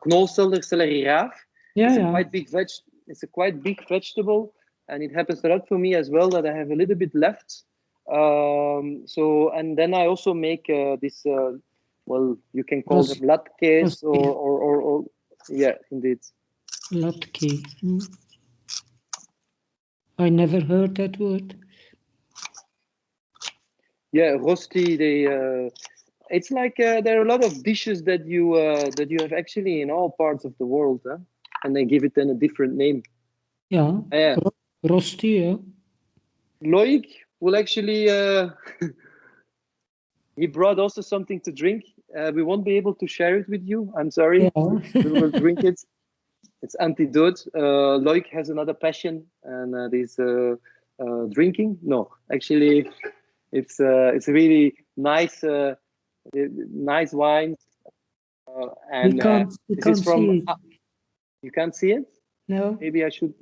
Speaker 1: knolselder, celery raaf. It's a quite big It's a quite big vegetable, and it happens a lot for me as well that I have a little bit left. So, and then I also make this. Well, you can call them latkes or yeah, indeed.
Speaker 8: Latke. I never heard that word.
Speaker 1: Yeah, rosti. It's like there are a lot of dishes that you have actually in all parts of the world, and they give it then a different name.
Speaker 8: Yeah, rosti. Yeah.
Speaker 1: Loic will actually. He brought also something to drink. We won't be able to share it with you. I'm sorry.
Speaker 8: Yeah.
Speaker 1: We will drink it. It's antidote. Loic has another passion, and this drinking. No, actually, it's really nice. Nice wine, and
Speaker 8: we can't see it.
Speaker 1: You can't see it?
Speaker 8: No.
Speaker 1: Maybe I should.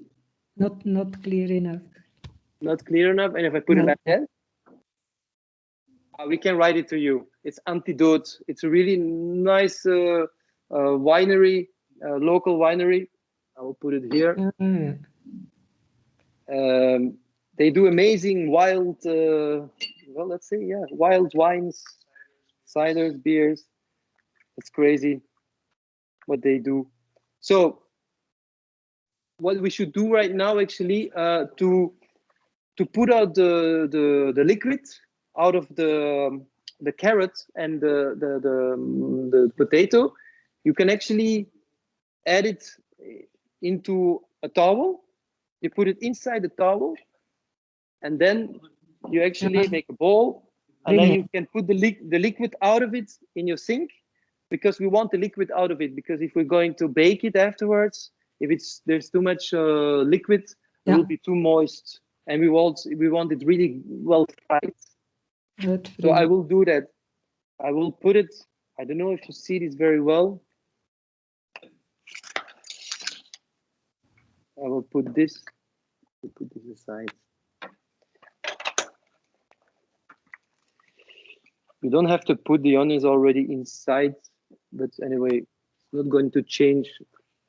Speaker 8: Not clear enough.
Speaker 1: Not clear enough, and if I put it like that, we can write it to you. It's Antidote. It's a really nice winery, local winery. I will put it here. They do amazing wild, well, let's say, yeah, wild wines, ciders, beers. It's crazy what they do. So what we should do right now, actually, to put out the liquid out of the carrot and the potato, you can actually add it into a towel. You put it inside the towel, and then you actually make a bowl, and then you can put the liquid out of it in your sink, because we want the liquid out of it, because if we're going to bake it afterwards, if there's too much liquid, it will be too moist, and we want it really well fried. So I will do that. I will put it. I don't know if you see this very well. I will put this. Put this aside. You don't have to put the onions already inside, but anyway, it's not going to change.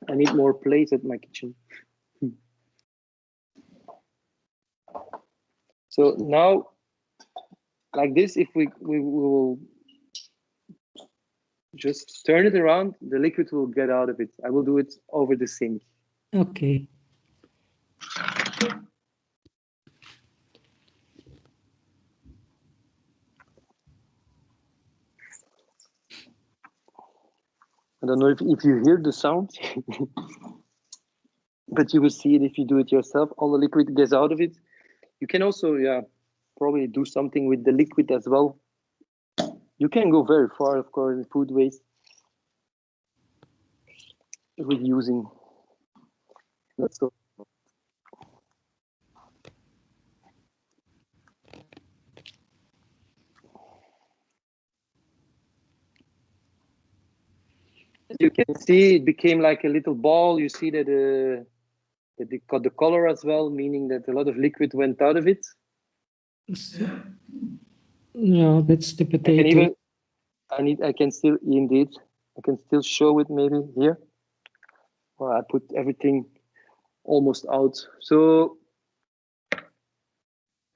Speaker 1: I need more place at my kitchen. So now, like this, if we will just turn it around, the liquid will get out of it. I will do it over the sink.
Speaker 8: Okay.
Speaker 1: I don't know if you hear the sound, but you will see it if you do it yourself. All the liquid gets out of it. You can also, probably do something with the liquid as well. You can go very far, of course, in food waste with using. Let's go. You can see it became like a little ball. You see that it got the color as well, meaning that a lot of liquid went out of it.
Speaker 8: No, that's the potato.
Speaker 1: I can still show it maybe here. Well, I put everything almost out. So,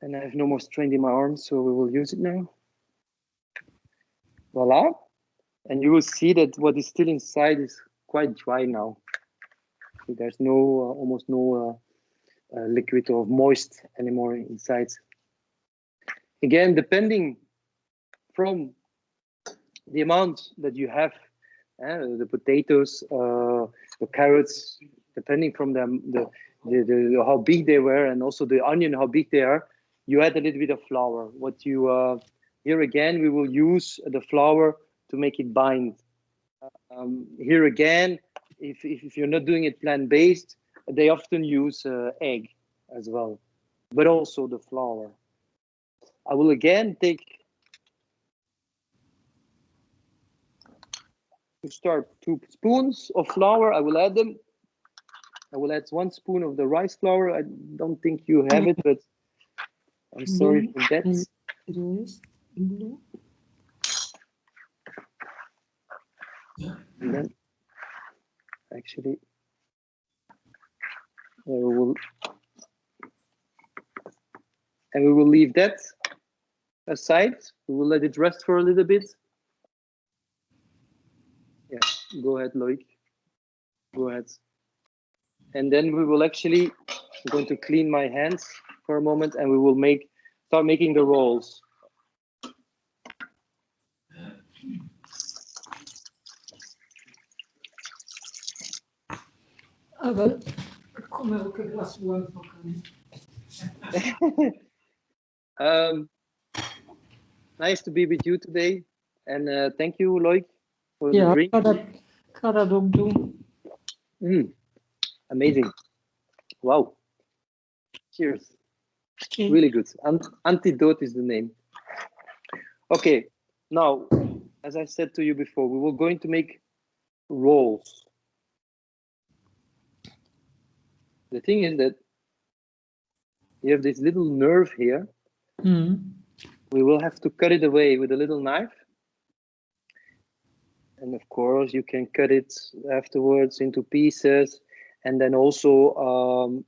Speaker 1: and I have no more strength in my arms, so we will use it now. Voila. And you will see that what is still inside is quite dry now. So there's no, almost no liquid or moist anymore inside. Again, depending from the amount that you have, the potatoes, the carrots, depending from them, the how big they were, and also the onion, how big they are, you add a little bit of flour. What you here again, we will use the flour to make it bind. Here again, if you're not doing it plant-based, they often use egg as well, but also the flour. I will again take, to start, 2 spoons of flour. I will add them. I will add 1 spoon of the rice flour. I don't think you have it, but I'm sorry for that. And then, actually, we will leave that aside. We will let it rest for a little bit. Yeah, go ahead, Loic. Go ahead. And then we will actually, I'm going to clean my hands for a moment, and we will start making the rolls.
Speaker 8: Kom er ook een glas warm voor kunnen.
Speaker 1: Nice to be with you today. And thank you, Loic, for the
Speaker 8: Ja,
Speaker 1: drink.
Speaker 8: ik ga dat ook doen.
Speaker 1: Amazing. Wow. Cheers.
Speaker 8: Okay.
Speaker 1: Really good. Antidote is the name. Okay. Now, as I said to you before, we were going to make rolls. The thing is that you have this little nerve here. We will have to cut it away with a little knife. And of course, you can cut it afterwards into pieces, and then also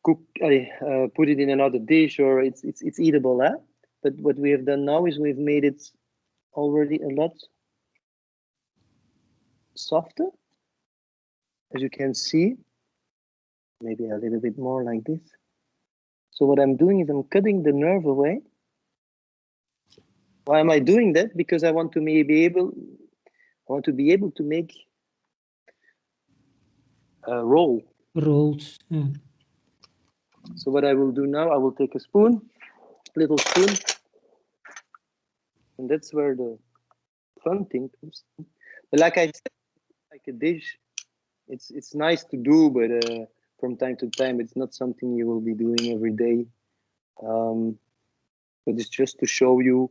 Speaker 1: put it in another dish, or it's eatable. But what we have done now is we've made it already a lot softer, as you can see. Maybe a little bit more like this. So what I'm doing is I'm cutting the nerve away. Why am I doing that? Because I want to be able to make a roll.
Speaker 8: Rolls. Yeah.
Speaker 1: So what I will do now, I will take a little spoon, and that's where the fun thing comes. But like I said, like a dish, it's nice to do, but from time to time, it's not something you will be doing every day. But it's just to show you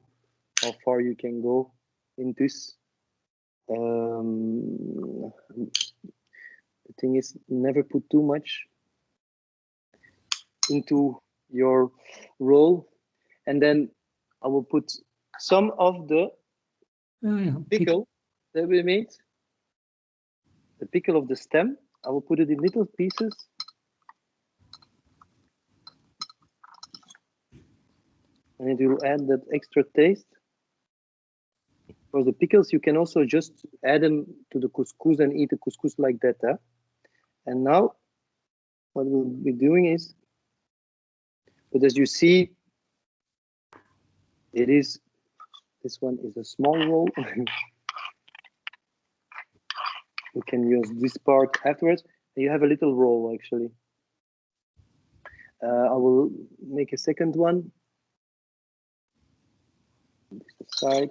Speaker 1: how far you can go in this. The thing is, never put too much into your roll. And then I will put some of the pickle that we made, the pickle of the stem. I will put it in little pieces. And it will add that extra taste. For the pickles, you can also just add them to the couscous and eat the couscous like that. And now, what we'll be doing is, but as you see, this one is a small roll. You can use this part afterwards. You have a little roll, actually. I will make a second one. This side.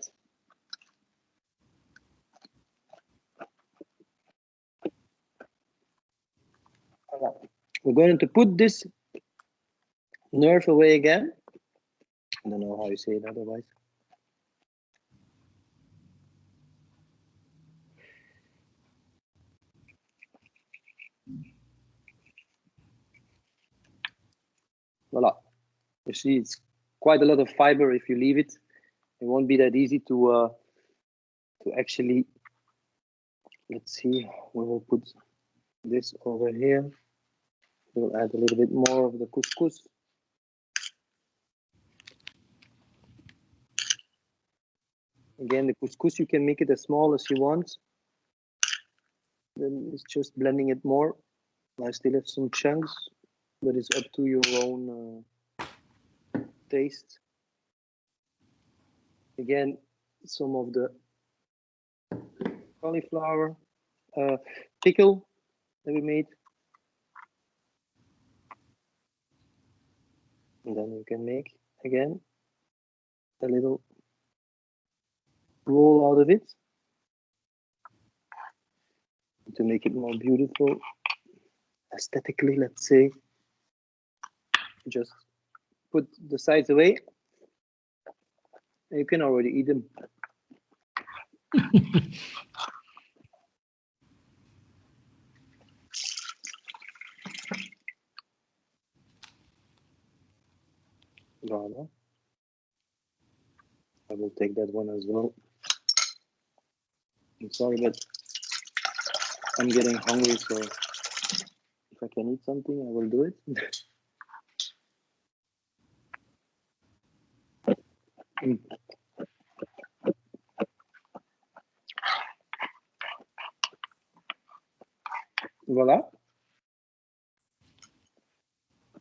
Speaker 1: We're going to put this nerve away again. I don't know how you say it otherwise. Voila. You see, it's quite a lot of fiber if you leave it. It won't be that easy to actually. Let's see. We will put this over here. We'll add a little bit more of the couscous. Again, the couscous, you can make it as small as you want. Then it's just blending it more. I still have some chunks, but it's up to your own taste. Again, some of the cauliflower pickle that we made. And then you can make, again, a little roll out of it to make it more beautiful aesthetically, let's say. Just put the sides away. You can already eat them. Voilà. I will take that one as well. I'm sorry, but I'm getting hungry, so if I can eat something, I will do it. Voila.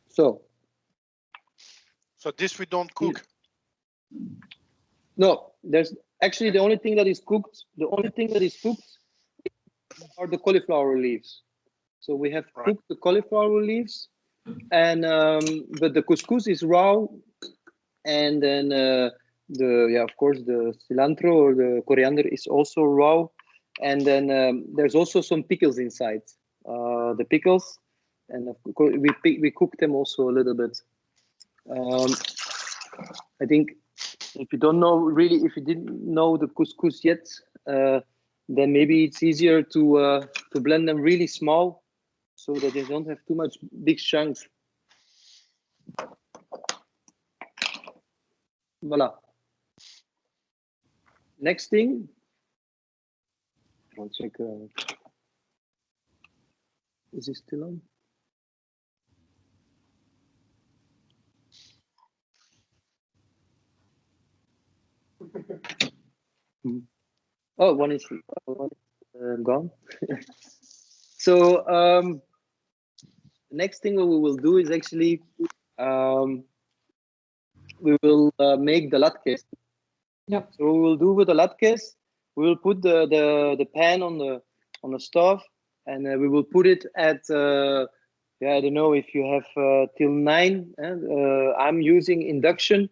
Speaker 1: So
Speaker 9: this we don't cook?
Speaker 1: No, there's actually the only thing that is cooked. The only thing that is cooked are the cauliflower leaves. So we have cooked the cauliflower leaves, and but the couscous is raw, and then of course the cilantro or the coriander is also raw, and then there's also some pickles inside. The pickles, and of course we cook them also a little bit. I think if you don't know really, if you didn't know the couscous yet, then maybe it's easier to blend them really small, so that they don't have too much big chunks. Voila. Next thing, I'll check. Is it still on? Oh, one is gone. So next thing what we will do is actually we will make the latkes.
Speaker 6: Yep.
Speaker 1: So we will do with the latkes, we will put the pan on the stove, and we will put it at I don't know if you have till 9. I'm using induction.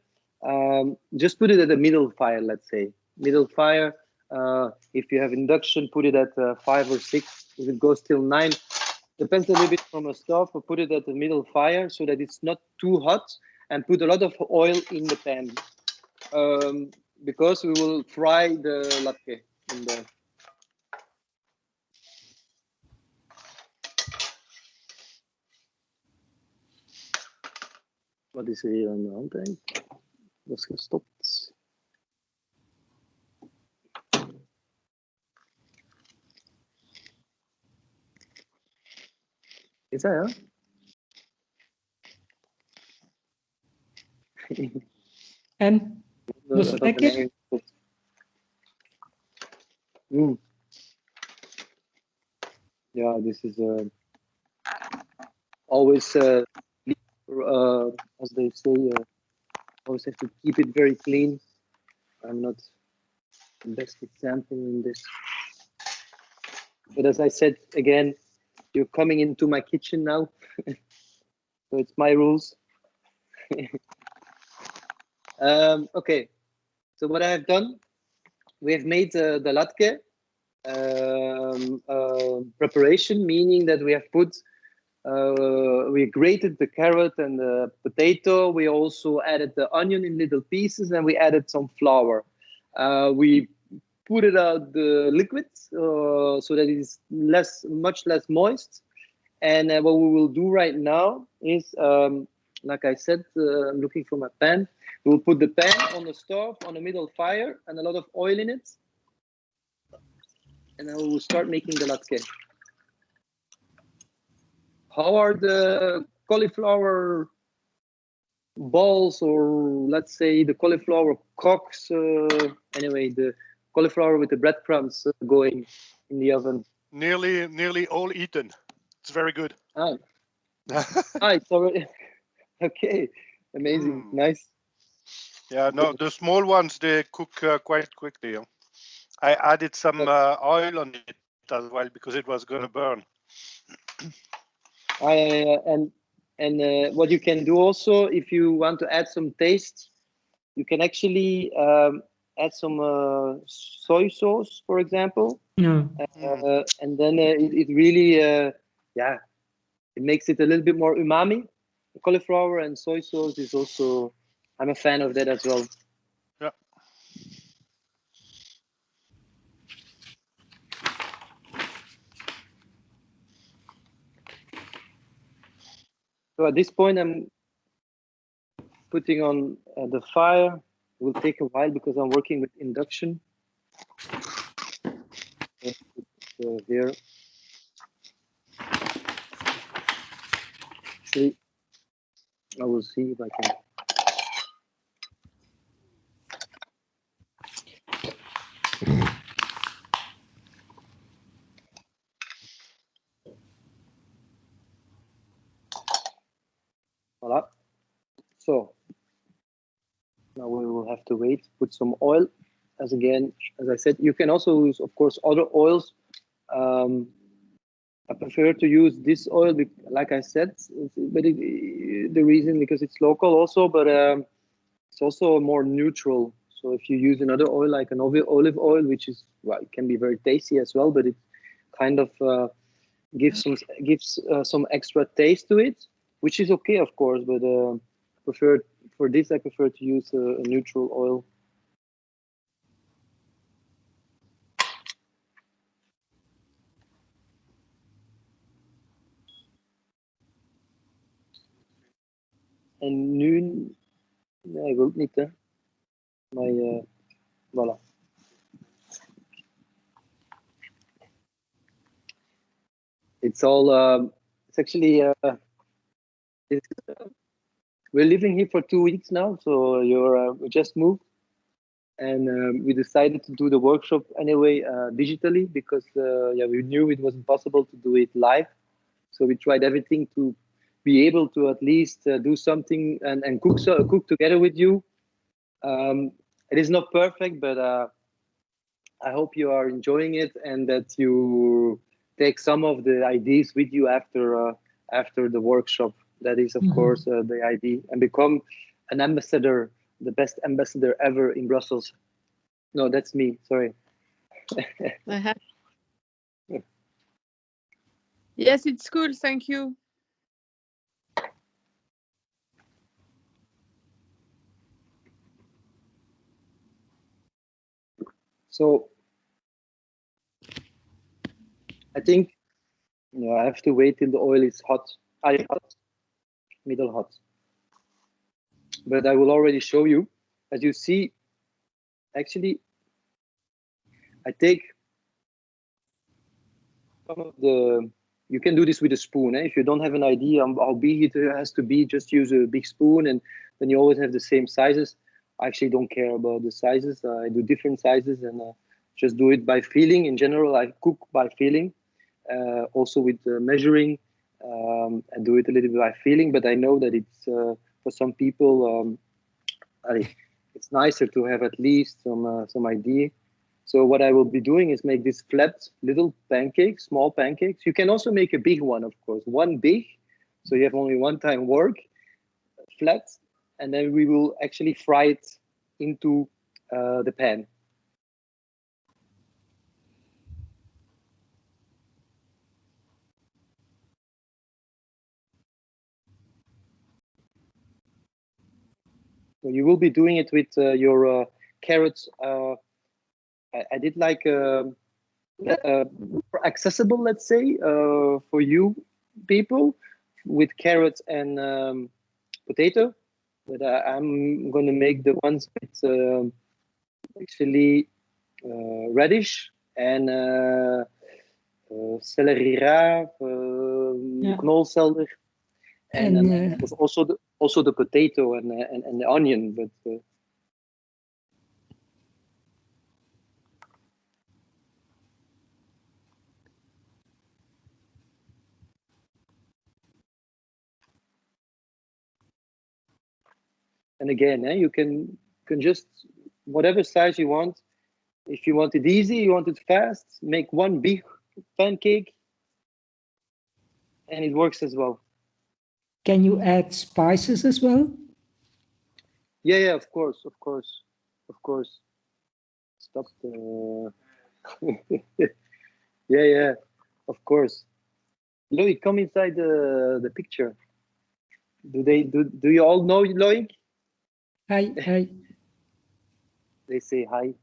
Speaker 1: Just put it at the middle fire, let's say middle fire. If you have induction, put it at 5 or 6. If it goes till 9, depends a little bit from a stove, but put it at the middle fire so that it's not too hot, and put a lot of oil in the pan, because we will fry the latke in there. Wat is er hier aan de hand eigenlijk? Dat is gestopt. Is dat ja?
Speaker 8: En? Was het lekker?
Speaker 1: Yeah, this is always, as they say, always have to keep it very clean. I'm not the best example in this. But as I said, again, you're coming into my kitchen now. So it's my rules. Okay, so what I have done, we have made the latke preparation, meaning that we have put, we grated the carrot and the potato. We also added the onion in little pieces, and we added some flour. We put it out the liquid so that it is much less moist. And what we will do right now is like I said, I'm looking for my pan. We'll put the pan on the stove on the middle fire and a lot of oil in it. And then we'll start making the latke. How are the cauliflower balls, or let's say the cauliflower cocks, anyway, the cauliflower with the breadcrumbs going in the oven?
Speaker 9: Nearly all eaten. It's very good.
Speaker 1: Ah, it's already okay. Amazing, nice.
Speaker 9: Yeah, no, the small ones they cook quite quickly. I added some oil on it as well because it was gonna burn.
Speaker 1: And what you can do also, if you want to add some taste, you can actually add some soy sauce, for example.
Speaker 8: Yeah.
Speaker 1: And then it really, yeah, it makes it a little bit more umami. The cauliflower and soy sauce is also, I'm a fan of that as well.
Speaker 9: Yeah.
Speaker 1: So at this point, I'm putting on the fire. It will take a while because I'm working with induction. Here. See, I will see if I can. Voila. So now we will have to wait, put some oil. As I said, you can also use, of course, other oils. I prefer to use this oil, like I said, but the reason because it's local also, but it's also more neutral. So if you use another oil like an olive oil, which is, well, it can be very tasty as well, but it kind of gives some extra taste to it, which is okay, of course. But for this, I prefer to use a neutral oil. En nu, ja, ik wil het niet, hè. Maar voilà. It's all. It's actually. We're living here for 2 weeks now, so we just moved, and we decided to do the workshop anyway digitally because yeah, we knew it wasn't possible to do it live. So we tried everything to be able to at least do something and cook together with you. It is not perfect, but I hope you are enjoying it and that you take some of the ideas with you after the workshop. That is, of course, the idea, and become an ambassador, the best ambassador ever in Brussels. No, that's me. Sorry.
Speaker 5: Yes, it's cool. Thank you.
Speaker 1: So I think I have to wait till the oil is hot, middle hot. But I will already show you. As you see, actually, I take some of the. You can do this with a spoon. If you don't have an idea how big it has to be, just use a big spoon, and then you always have the same sizes. I actually don't care about the sizes. I do different sizes and just do it by feeling. In general, I cook by feeling. Also with measuring, I do it a little bit by feeling. But I know that it's for some people, it's nicer to have at least some idea. So what I will be doing is make these flat little pancakes, small pancakes. You can also make a big one, of course, one big. So you have only one time work, flat, and then we will actually fry it into the pan. So you will be doing it with your carrots. I did like accessible, let's say, for you people with carrots and potato, but I'm going to make the ones with actually radish and celery raaf, knolselder, and also the potato and the onion. But and again, you can just whatever size you want. If you want it easy, you want it fast, make one big pancake, and it works as well.
Speaker 8: Can you add spices as well?
Speaker 1: Yeah, of course. Stop the. yeah, of course. Loic, come inside the picture. Do you all know Loic?
Speaker 8: Hi.
Speaker 1: They say hi.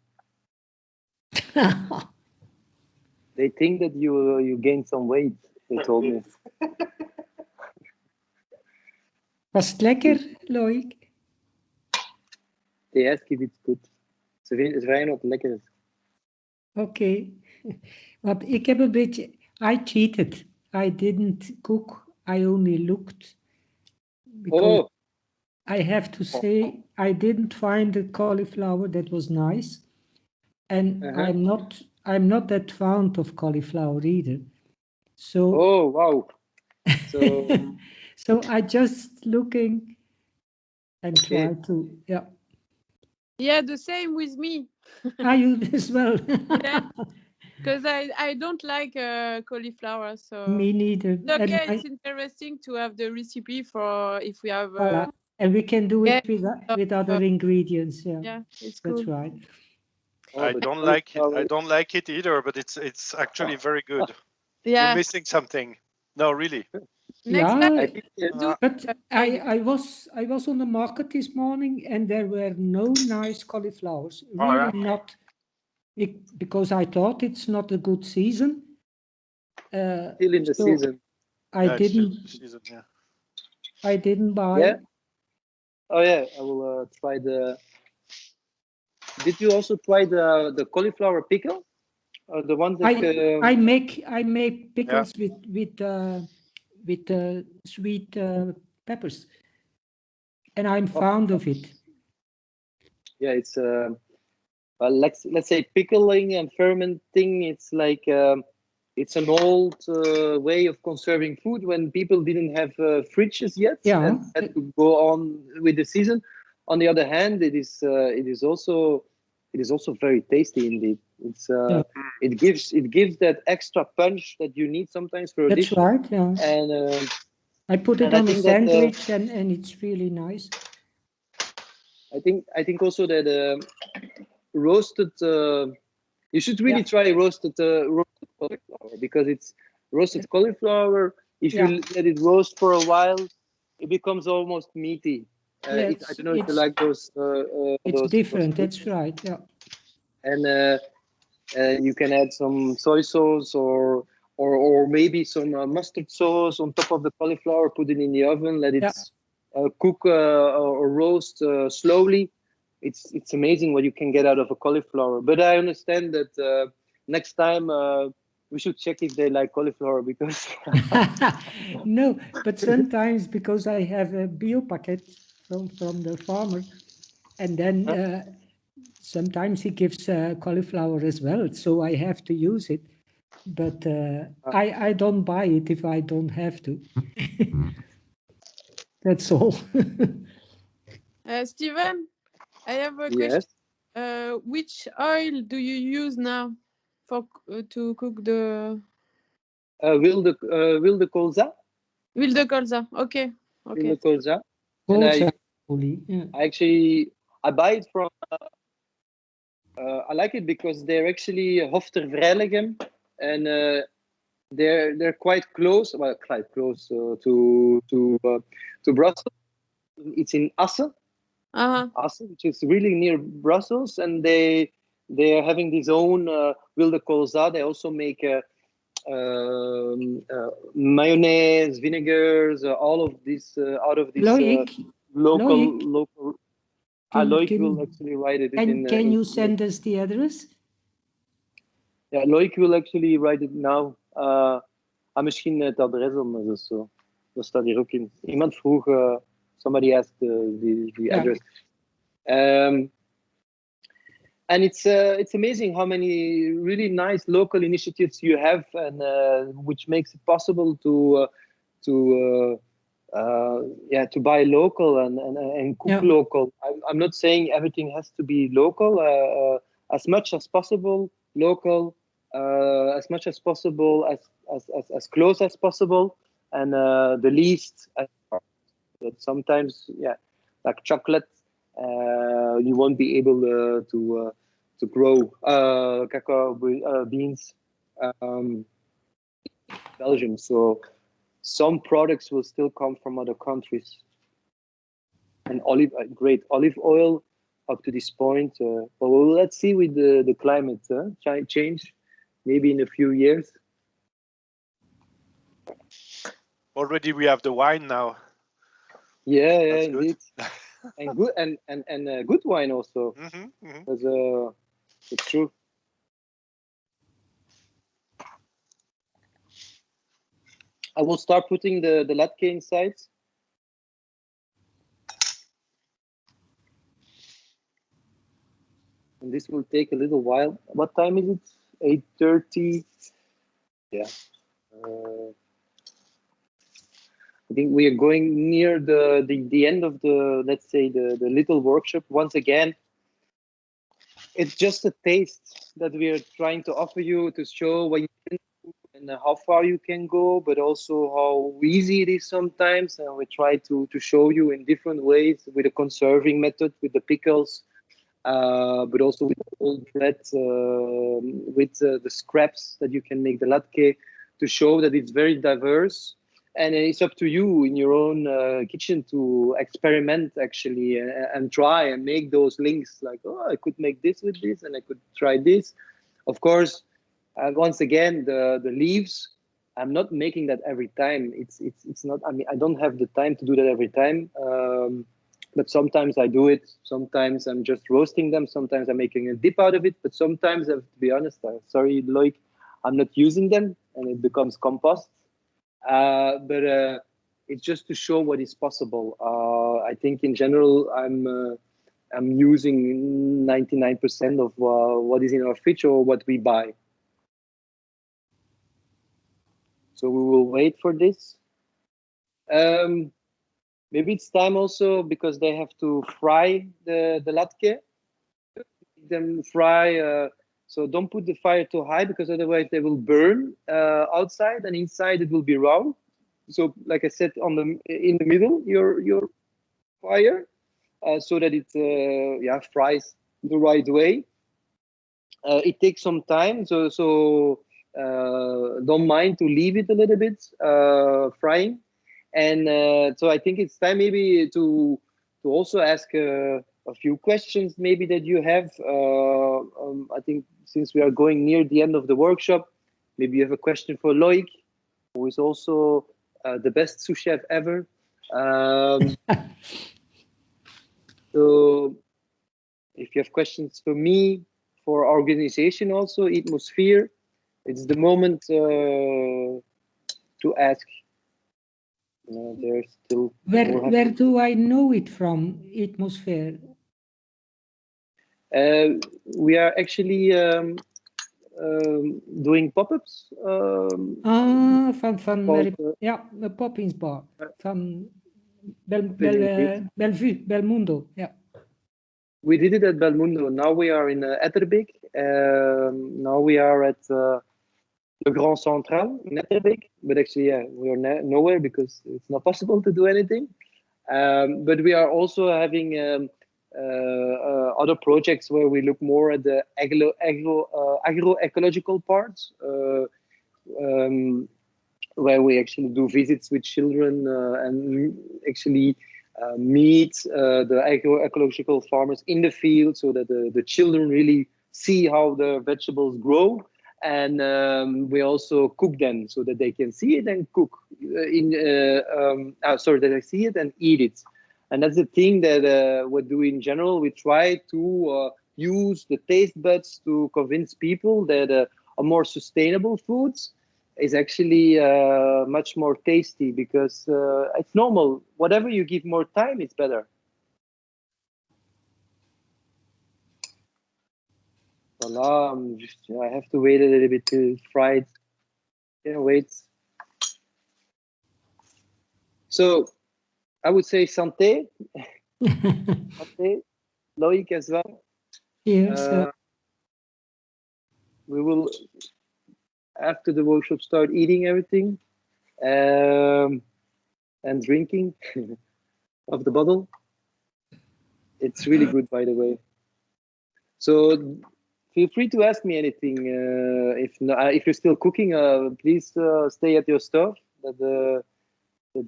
Speaker 1: They think that you gained some weight. They told me.
Speaker 8: Was het lekker, Loic?
Speaker 1: They ask if it's good. Ze vragen of het lekker is.
Speaker 8: Oké. Want ik heb een beetje... I cheated. I didn't cook. I only looked. Because I have to say, I didn't find the cauliflower that was nice. And I'm not that fond of cauliflower either. So...
Speaker 1: Oh, wow. So...
Speaker 8: so I just looking and try to...
Speaker 5: Yeah, the same with me.
Speaker 8: You as well.
Speaker 5: Yeah, because I don't like cauliflower, so
Speaker 8: me neither.
Speaker 5: Okay, it's interesting to have the recipe for if we have.
Speaker 8: And we can do it with other ingredients.
Speaker 5: Yeah, it's
Speaker 8: That's
Speaker 5: cool.
Speaker 8: right.
Speaker 9: I don't like it. I don't like it either, but it's actually very good.
Speaker 5: Yeah,
Speaker 9: you're missing something. No, really.
Speaker 5: Next time,
Speaker 8: but I was on the market this morning and there were no nice cauliflowers. Really not, because I thought it's not a good season.
Speaker 1: Still in the season.
Speaker 8: I didn't buy.
Speaker 1: Yeah. Oh yeah, I will try the. Did you also try the cauliflower pickle? Or the ones that
Speaker 8: I make pickles with sweet peppers, and I'm fond of it.
Speaker 1: Yeah, it's well, let's say pickling and fermenting. It's like it's an old way of conserving food when people didn't have fridges yet and had to go on with the season. On the other hand, it is also very tasty indeed. It's it gives that extra punch that you need sometimes for a dish.
Speaker 8: That's right. Yeah.
Speaker 1: And
Speaker 8: I put it on a sandwich, and it's really nice.
Speaker 1: I think also that roasted. You should really try roasted cauliflower, because it's roasted cauliflower. If you let it roast for a while, it becomes almost meaty. I don't know if you like those.
Speaker 8: It's different. That's right. Yeah.
Speaker 1: And you can add some soy sauce or maybe some mustard sauce on top of the cauliflower. Put it in the oven. Let it cook or roast slowly. It's amazing what you can get out of a cauliflower. But I understand that next time we should check if they like cauliflower, because
Speaker 8: no, but sometimes because I have a bio packet from the farmer, and then sometimes he gives cauliflower as well, so I have to use it. But I don't buy it if I don't have to. That's all.
Speaker 5: Steven, I have a question. Which oil do you use now for to cook the?
Speaker 1: Wilde colza.
Speaker 5: Wilde colza. Okay.
Speaker 1: Wilde colza. I buy it from. I like it because they're actually Hofter Vrijligem, and they're quite close. Well, quite close to Brussels. It's in Assen. Assen, which is really near Brussels, and they are having this own Wilde colza. They also make mayonnaise, vinegars, all of this out of this local. Loic will actually write it in.
Speaker 8: Can you send us the address?
Speaker 1: Ja, Loic will actually write it now. Misschien het adres anders zo. Dat staat hier ook in. Iemand vroeg, somebody asked the address. And it's amazing how many really nice local initiatives you have, and which makes it possible to buy local and cook local. I'm not saying everything has to be local. As much as possible local, as much as possible, as close as possible, and the least. But sometimes, like chocolate, you won't be able to grow cacao beans in Belgium. So some products will still come from other countries. And great olive oil up to this point. Well, let's see with the climate change, maybe in a few years.
Speaker 9: Already we have the wine now.
Speaker 1: Yeah, indeed. And good and good wine also. It's true. I will start putting the latke inside. And this will take a little while. What time is it? 8:30. Yeah. I think we are going near the end of the, let's say, the little workshop. Once again, it's just a taste that we are trying to offer you to show what you can do and how far you can go, but also how easy it is sometimes. And we try to show you in different ways with a conserving method, with the pickles, but also with old bread, with the scraps that you can make the latke, to show that it's very diverse. And it's up to you in your own kitchen to experiment actually and try and make those links, like, oh, I could make this with this and I could try this. Of course, once again, the leaves, I'm not making that every time. It's not, I mean, I don't have the time to do that every time. But sometimes I do it. Sometimes I'm just roasting them. Sometimes I'm making a dip out of it. But sometimes, I have to be honest, sorry, Loic, I'm not using them and it becomes compost. But it's just to show what is possible. I think in general, I'm using 99% of what is in our fridge or what we buy. So we will wait for this. Maybe it's time also, because they have to fry the latke. Them fry. So don't put the fire too high, because otherwise they will burn outside and inside it will be raw. So like I said, in the middle, your fire, so that it fries the right way. It takes some time, so don't mind to leave it a little bit frying. And so I think it's time maybe to also ask a few questions maybe that you have. I think since we are going near the end of the workshop, maybe you have a question for Loic, who is also the best sous chef ever. So if you have questions for me, for our organization also, Atmosphere, it's the moment to ask. There's still
Speaker 8: where do I know it from, Atmosphere?
Speaker 1: We are actually doing pop-ups.
Speaker 8: Van de Poppins Bar. Van Bellevue, Belmundo. Yeah.
Speaker 1: We did it at Belmundo. Now we are in Etterbeek. Now we are at Le Grand Central in Etterbeek. But actually, we are nowhere because it's not possible to do anything. But we are also having other projects where we look more at the agroecological parts, where we actually do visits with children and actually meet the agroecological farmers in the field, so that the children really see how the vegetables grow. and we also cook them so that they can see it and cook that they see it and eat it. And that's the thing that we do in general. We try to use the taste buds to convince people that a more sustainable foods is actually much more tasty, because it's normal. Whatever you give more time, it's better. Voila, I have to wait a little bit to fry it. Yeah, wait. So I would say santé. Santé. Loïc as well.
Speaker 8: Yes.
Speaker 1: We will, after the workshop, start eating everything and drinking of the bottle. It's really good, by the way. So feel free to ask me anything. If you're still cooking, please stay at your stove, that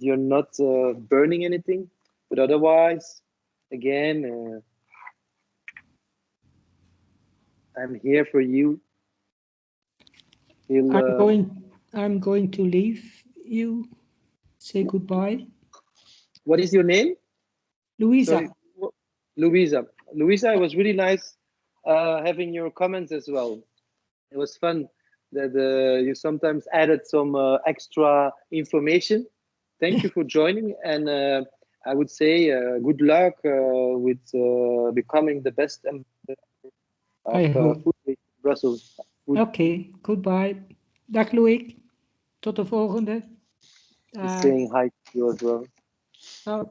Speaker 1: you're not burning anything. But otherwise, again, I'm here for you.
Speaker 8: I'm going to leave you. Say goodbye.
Speaker 1: What is your name?
Speaker 8: Louisa.
Speaker 1: Sorry. Louisa. Louisa, it was really nice having your comments as well. It was fun that you sometimes added some extra information. Thank you for joining, and I would say good luck with becoming the best ambassador of Foodwin Brussels.
Speaker 8: Oké, goodbye. Dag Loïc. Tot de volgende.
Speaker 1: He's saying hi to you as well.
Speaker 8: Oh.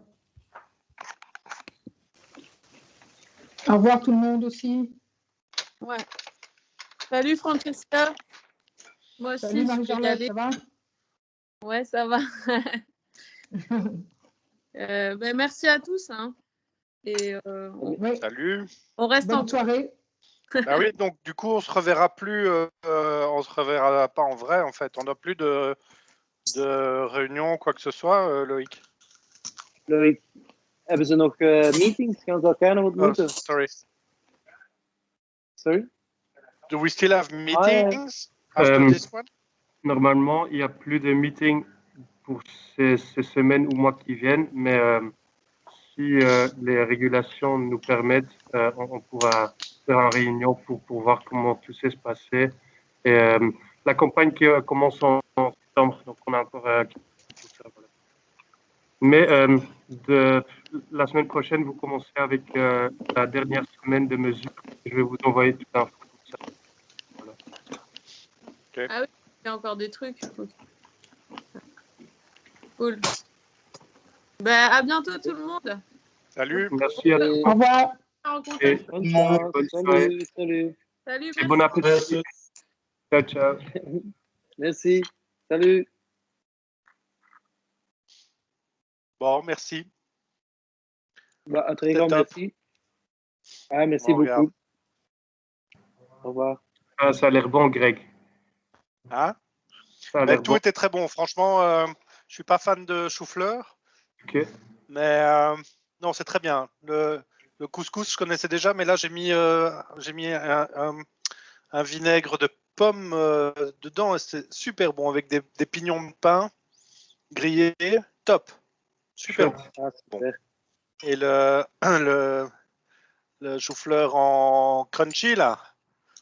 Speaker 2: Au revoir tout le monde aussi.
Speaker 5: Ouais. Salut Francesca. Moi aussi,
Speaker 2: Salut Marie-Charlotte, ça va?
Speaker 5: Ouais, ça va. Merci à tous. Hein. Et,
Speaker 9: Salut.
Speaker 5: On reste
Speaker 2: Bonne soirée.
Speaker 9: Ah oui, donc du coup, on se reverra plus, on se reverra pas en vrai, en fait. On n'a plus de réunion, quoi que ce soit, Loïc.
Speaker 1: Loïc, hebben ze nog meetings? Gaan ze elkaar nog ontmoeten?
Speaker 9: Sorry.
Speaker 1: Sorry?
Speaker 9: Do we still have meetings after this one?
Speaker 11: Normalement, il n'y a plus de meetings pour ces semaines ou mois qui viennent, mais si les régulations nous permettent, on pourra faire une réunion pour voir comment tout ça se passait. Et la campagne qui commence en septembre, donc on a encore tout ça. Voilà. Mais de la semaine prochaine, vous commencez avec la dernière semaine de mesures. Je vais vous envoyer tout l'info. Voilà.
Speaker 9: Okay.
Speaker 5: Ah oui, il y a encore des trucs. Okay. Cool. À bientôt tout le monde.
Speaker 9: Salut.
Speaker 11: Merci à tous.
Speaker 2: Au revoir.
Speaker 11: Bonne soirée.
Speaker 1: Salut.
Speaker 5: Salut.
Speaker 11: Et bon appétit. Ciao, ciao.
Speaker 1: Merci. Salut.
Speaker 9: Bon, merci.
Speaker 1: Un très grand merci. Ah, merci beaucoup.
Speaker 9: Regarde.
Speaker 1: Au revoir.
Speaker 11: Ah, ça a l'air bon, Greg.
Speaker 9: Hein? Tout
Speaker 11: bon.
Speaker 9: était très bon. Franchement, je suis pas fan de chou-fleur.
Speaker 11: Ok.
Speaker 9: Mais non, c'est très bien. Le couscous, je connaissais déjà, mais là, j'ai mis un vinaigre de pomme dedans. C'est super bon, avec des pignons de pain grillés. Top. Super bon.
Speaker 1: Ah, super.
Speaker 9: Et le chou-fleur en crunchy, là,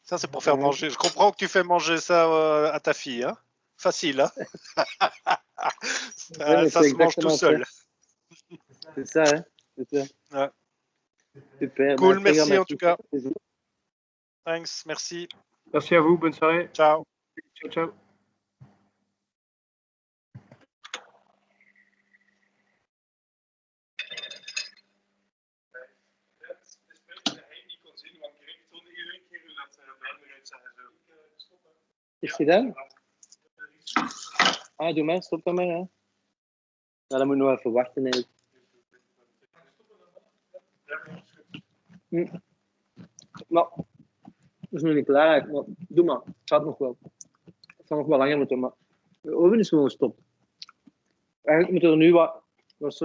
Speaker 9: ça, c'est pour faire manger. Je comprends que tu fais manger ça à ta fille. Hein? Facile, hein? Ça se mange tout seul.
Speaker 1: C'est ça, hein? C'est ça.
Speaker 9: Ouais.
Speaker 1: Super.
Speaker 9: Cool, merci en tout cas. Thanks, merci.
Speaker 11: Merci à vous, bonne soirée.
Speaker 9: Ciao.
Speaker 11: Ciao, ciao.
Speaker 1: Is het gedaan? Ah, doe maar, stop dan maar. Hè. Nou, dan moet je nog even wachten. Nou, dat is nog niet klaar. Maar doe maar, het gaat nog wel. Het zal nog wel langer moeten, maar de oven is gewoon gestopt. Eigenlijk moeten we er nu wat sojasaus